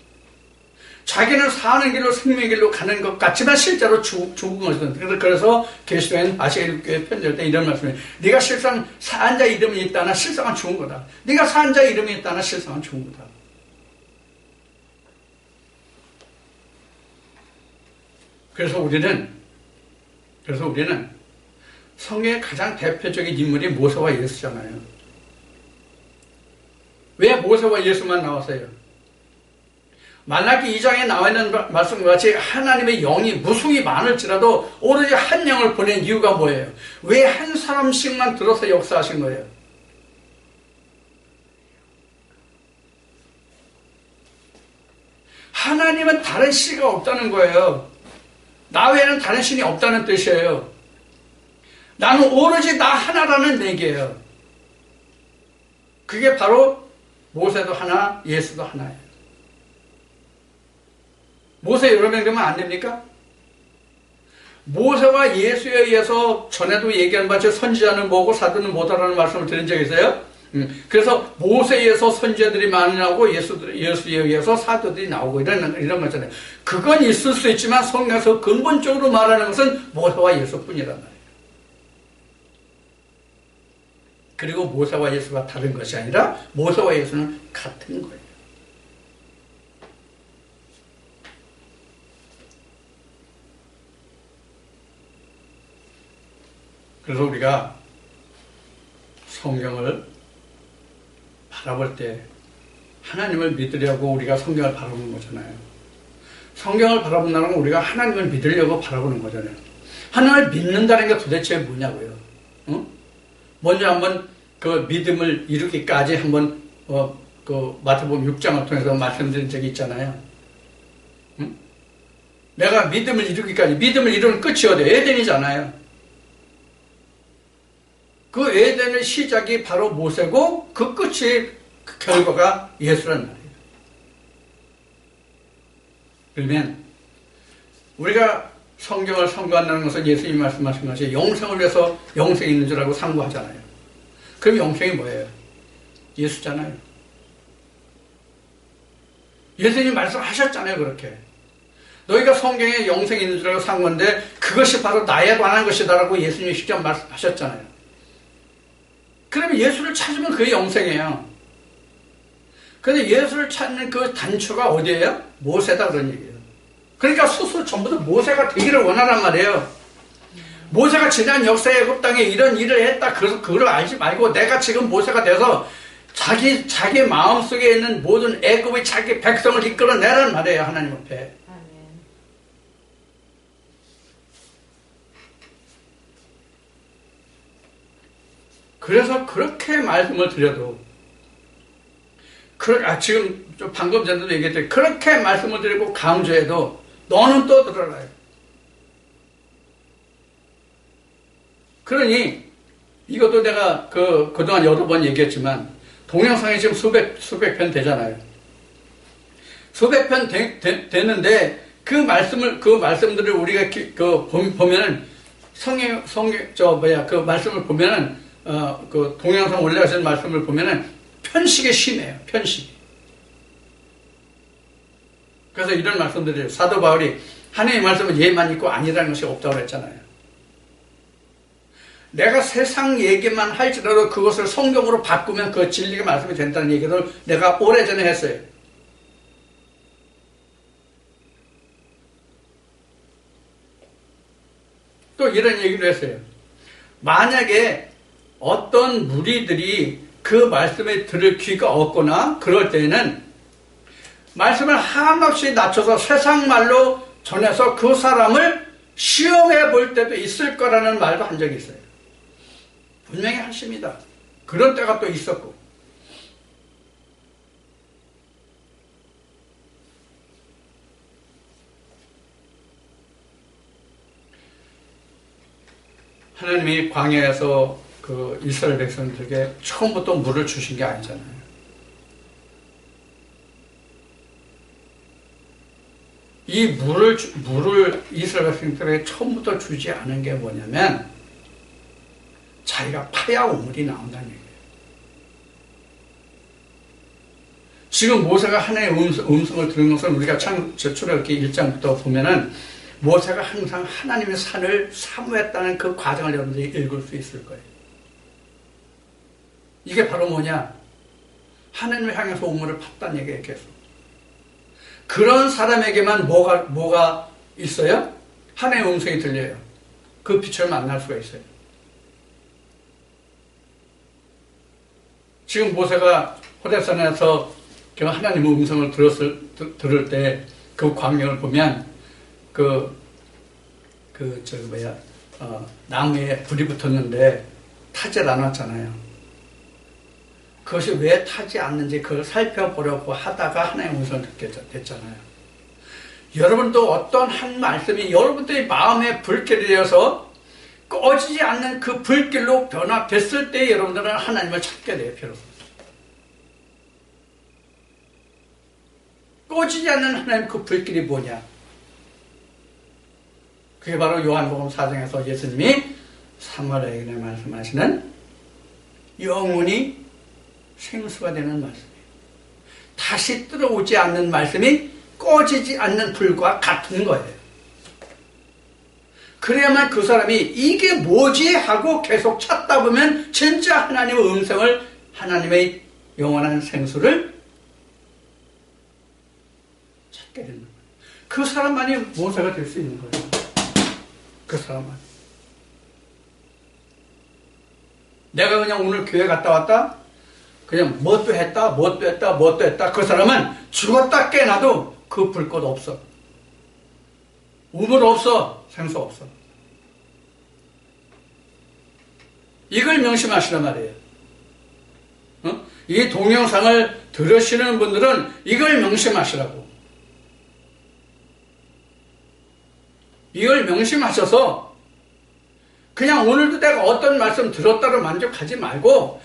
자기는 사는 길로 생명의 길로 가는 것 같지만 실제로 죽은 것은. 그래서 계시록엔 아시아교회 편지할 때 이런 말씀이에요. 네가 실상 산 자 이름이 있다나 실상은 죽은 거다. 네가 산 자 이름이 있다나 실상은 죽은 거다. 그래서 우리는 성경의 가장 대표적인 인물이 모세와 예수잖아요. 왜 모세와 예수만 나왔어요? 말라기 2장에 나와 있는 말씀과 같이 하나님의 영이 무수히 많을지라도 오로지 한 영을 보낸 이유가 뭐예요? 왜 한 사람씩만 들어서 역사하신 거예요? 하나님은 다른 씨가 없다는 거예요. 나 외에는 다른 신이 없다는 뜻이에요. 나는 오로지 나 하나라는 얘기예요. 그게 바로 모세도 하나, 예수도 하나예요. 모세 여러 명 되면 안 됩니까? 모세와 예수에 의해서 전에도 얘기한 바처럼 선지자는 뭐고 사도는 뭐다라는 말씀을 드린 적이 있어요. 그래서 모세에 의해서 선지자들이 많이 나오고 예수에 의해서 사도들이 나오고 이런 거잖아요. 그건 있을 수 있지만 성경에서 근본적으로 말하는 것은 모세와 예수뿐이란 말이에요. 그리고 모세와 예수가 다른 것이 아니라 모세와 예수는 같은 거예요. 그래서 우리가 성경을 바라볼 때 하나님을 믿으려고 우리가 성경을 바라보는 거잖아요. 성경을 바라본다는 건 우리가 하나님을 믿으려고 바라보는 거잖아요. 하나님을 믿는다는 게 도대체 뭐냐고요. 먼저 한번 그 믿음을 이루기까지 한번 그 마태복음 6장을 통해서 말씀드린 적이 있잖아요. 내가 믿음을 이루기까지, 믿음을 이루는 끝이 어디예요? 에덴이잖아요. 그 에덴의 시작이 바로 모세고 그 끝이 그 결과가 예수란 말이에요. 그러면 우리가 성경을 선고한다는 것은 예수님이 말씀하신 것이 영생을 위해서 영생이 있는 줄 알고 상고하잖아요. 그럼 영생이 뭐예요? 예수잖아요. 예수님이 말씀하셨잖아요. 그렇게 너희가 성경에 영생이 있는 줄 알고 상고한데 그것이 바로 나에 관한 것이다라고 예수님이 직접 말씀하셨잖아요. 그러면 예수를 찾으면 그게 영생이에요. 그런데 예수를 찾는 그 단초가 어디예요? 모세다 그런 얘기예요. 그러니까 스스로 전부 다 모세가 되기를 원하란 말이에요. 모세가 지난 역사의 애굽 땅에 이런 일을 했다. 그래서 그걸 알지 말고 내가 지금 모세가 돼서 자기 마음속에 있는 모든 애굽의 자기 백성을 이끌어내라는 말이에요. 하나님 앞에. 그래서 그렇게 말씀을 드려도 지금 방금 전에도 얘기했듯이 그렇게 말씀을 드리고 강조해도 너는 또 들어라요. 그러니 이것도 내가 그동안 여러 번 얘기했지만 동영상이 지금 수백 편 되잖아요. 수백 편 되는데 그 말씀들을 우리가 보면은 그 말씀을 보면은, 그 동영상 올려주신 말씀을 보면은 편식에 심해요. 편식. 그래서 이런 말씀들을 사도 바울이 하나님의 말씀은 예만 있고 아니라는 것이 없다고 그랬잖아요. 내가 세상 얘기만 할지라도 그것을 성경으로 바꾸면 그 진리가 말씀이 된다는 얘기를 내가 오래전에 했어요. 또 이런 얘기를 했어요. 만약에 어떤 무리들이 그 말씀에 들을 귀가 없거나 그럴 때에는 말씀을 한없이 낮춰서 세상 말로 전해서 그 사람을 시험해 볼 때도 있을 거라는 말도 한 적이 있어요. 분명히 하십니다. 그런 때가 또 있었고. 하나님이 광야에서 그 이스라엘 백성들에게 처음부터 물을 주신 게 아니잖아요. 이 물을 이스라엘 백성들에게 처음부터 주지 않은 게 뭐냐면 자기가 파야 우물이 나온다는 얘기예요. 지금 모세가 하나님의 음성을 들은 것은 우리가 출애굽기 1장부터 보면은 모세가 항상 하나님의 산을 사모했다는 그 과정을 여러분들이 읽을 수 있을 거예요. 이게 바로 뭐냐? 하나님을 향해서 우물을 팠다는 얘기예요, 계속. 그런 사람에게만 뭐가 있어요? 하나님의 음성이 들려요. 그 빛을 만날 수가 있어요. 지금 모세가 호렙산에서 하나님의 음성을 들을 때 그 광경을 보면 나무에 불이 붙었는데 타질 않았잖아요. 그것이 왜 타지 않는지 그걸 살펴보려고 하다가 하나님의 음성을 듣게 됐잖아요. 여러분도 어떤 한 말씀이 여러분들의 마음에 불길이 되어서 꺼지지 않는 그 불길로 변화됐을 때 여러분들은 하나님을 찾게 돼요, 비로소. 꺼지지 않는 하나님 그 불길이 뭐냐? 그게 바로 요한복음 4장에서 예수님이 사마리아인에 말씀하시는 영원히 생수가 되는 말씀이에요. 다시 들어오지 않는 말씀이 꺼지지 않는 불과 같은 거예요. 그래야만 그 사람이 이게 뭐지? 하고 계속 찾다 보면 진짜 하나님의 음성을, 하나님의 영원한 생수를 찾게 되는 거예요. 그 사람만이 모세가 될 수 있는 거예요. 그 사람만. 내가 그냥 오늘 교회 갔다 왔다? 그냥 뭣도 했다. 그 사람은 죽었다 깨나도 그 불꽃 없어. 우물 없어. 생수 없어. 이걸 명심하시란 말이에요. 이 동영상을 들으시는 분들은 이걸 명심하시라고. 이걸 명심하셔서 그냥 오늘도 내가 어떤 말씀 들었다고 만족하지 말고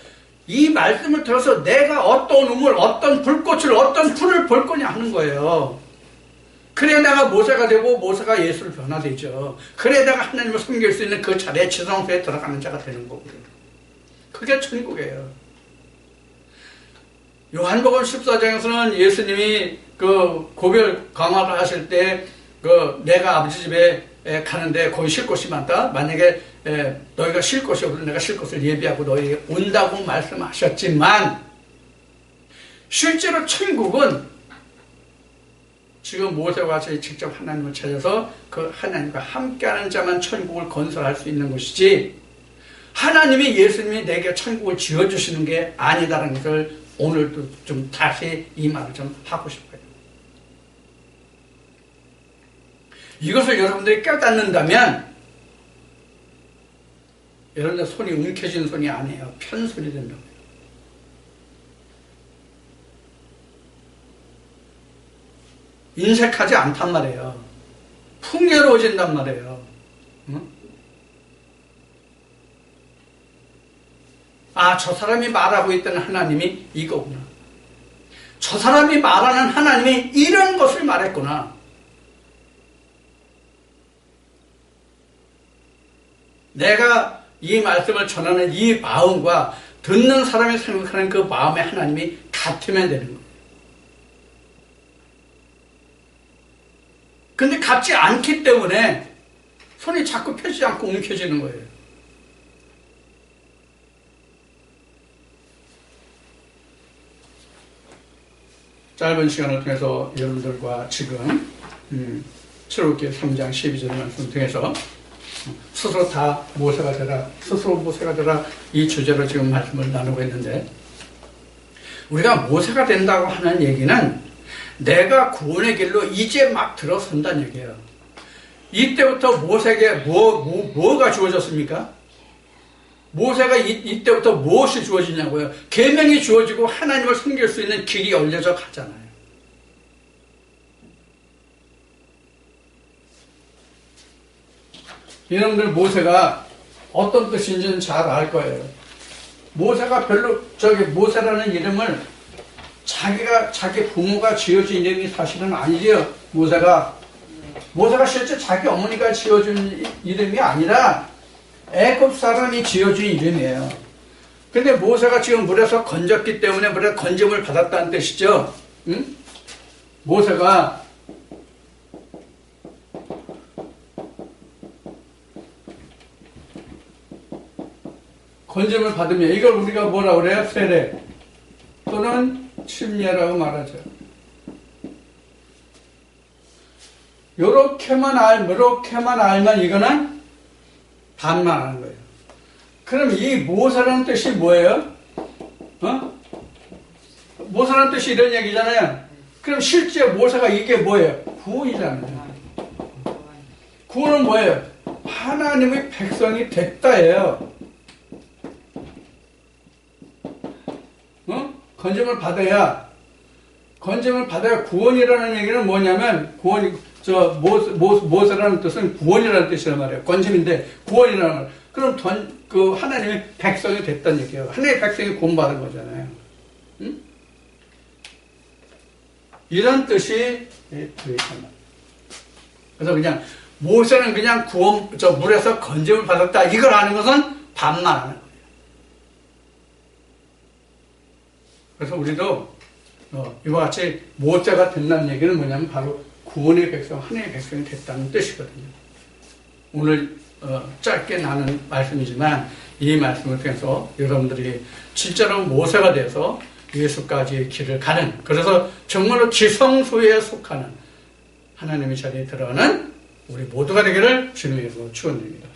이 말씀을 들어서 내가 어떤 우물, 어떤 불꽃을, 어떤 풀을 볼 거냐 하는 거예요. 그래야 내가 모세가 되고 모세가 예수를 변화되죠. 그래야 내가 하나님을 섬길 수 있는 그 자리에 지성소에 들어가는 자가 되는 거거든요. 그게 천국이에요. 요한복음 14장에서는 예수님이 그 고별 강화를 하실 때 내가 아버지 집에 가는데 거기 쉴 곳이 많다. 만약에 너희가 쉴 곳이 없으면 내가 쉴 곳을 예비하고 너희에게 온다고 말씀하셨지만 실제로 천국은 지금 모세와 같이 직접 하나님을 찾아서 그 하나님과 함께하는 자만 천국을 건설할 수 있는 것이지 하나님이 예수님이 내게 천국을 지어주시는 게 아니다라는 것을 오늘도 좀 다시 이 말을 좀 하고 싶어요. 이것을 여러분들이 깨닫는다면 여러분들 손이 움켜진 손이 아니에요. 편손이 된다고요. 인색하지 않단 말이에요. 풍요로워진단 말이에요. 응? 아, 저 사람이 말하고 있던 하나님이 이거구나. 저 사람이 말하는 하나님이 이런 것을 말했구나. 내가 이 말씀을 전하는 이 마음과 듣는 사람이 생각하는 그 마음의 하나님이 같으면 되는 거예요. 근데 같지 않기 때문에 손이 자꾸 펴지지 않고 움켜쥐는 거예요. 짧은 시간을 통해서 여러분들과 지금 출애굽기 3장 12절 말씀 통해서 스스로 다 모세가 되라, 스스로 모세가 되라, 이 주제로 지금 말씀을 나누고 있는데, 우리가 모세가 된다고 하는 얘기는 내가 구원의 길로 이제 막 들어선다는 얘기예요. 이때부터 모세에게 뭐가 주어졌습니까? 모세가 이때부터 무엇이 주어지냐고요? 계명이 주어지고 하나님을 섬길 수 있는 길이 열려져 가잖아요. 여러분들 모세가 어떤 뜻인지는 잘 알 거예요. 모세가 모세라는 이름을 자기 부모가 지어준 이름이 사실은 아니지요. 모세가 실제 자기 어머니가 지어준 이름이 아니라 애굽 사람이 지어준 이름이에요. 근데 모세가 지금 물에서 건졌기 때문에 물에 건짐을 받았다는 뜻이죠. 응? 모세가 건짐을 받으면 이걸 우리가 뭐라 그래요? 세례 또는 침례라고 말하죠. 요렇게만 알면 이거는 반만 하는 거예요. 그럼 이 모세라는 뜻이 뭐예요? 모세라는 뜻이 이런 얘기잖아요. 그럼 실제 모세가 이게 뭐예요? 구원이잖아요. 구원은 뭐예요? 하나님의 백성이 됐다예요. 건짐을 받아야 구원이라는 얘기는 뭐냐면, 모세라는 뜻은 구원이라는 뜻이란 말이에요. 건짐인데 구원이라는 말. 그럼 하나님의 백성이 됐다는 얘기예요. 하나님의 백성이 구원받은 거잖아요. 응? 이런 뜻이 들어있단 말이에요. 그래서 그냥 모세는 그냥 물에서 건짐을 받았다, 이걸 아는 것은 반만 하는 거예요. 그래서 우리도 이와 같이 모세가 된다는 얘기는 뭐냐면 바로 구원의 백성, 하나님의 백성이 됐다는 뜻이거든요. 오늘 짧게 나눈 말씀이지만 이 말씀을 통해서 여러분들이 진짜로 모세가 돼서 예수까지의 길을 가는, 그래서 정말로 지성소에 속하는 하나님의 자리에 들어가는 우리 모두가 되기를 주님의 이름으로 축원드립니다.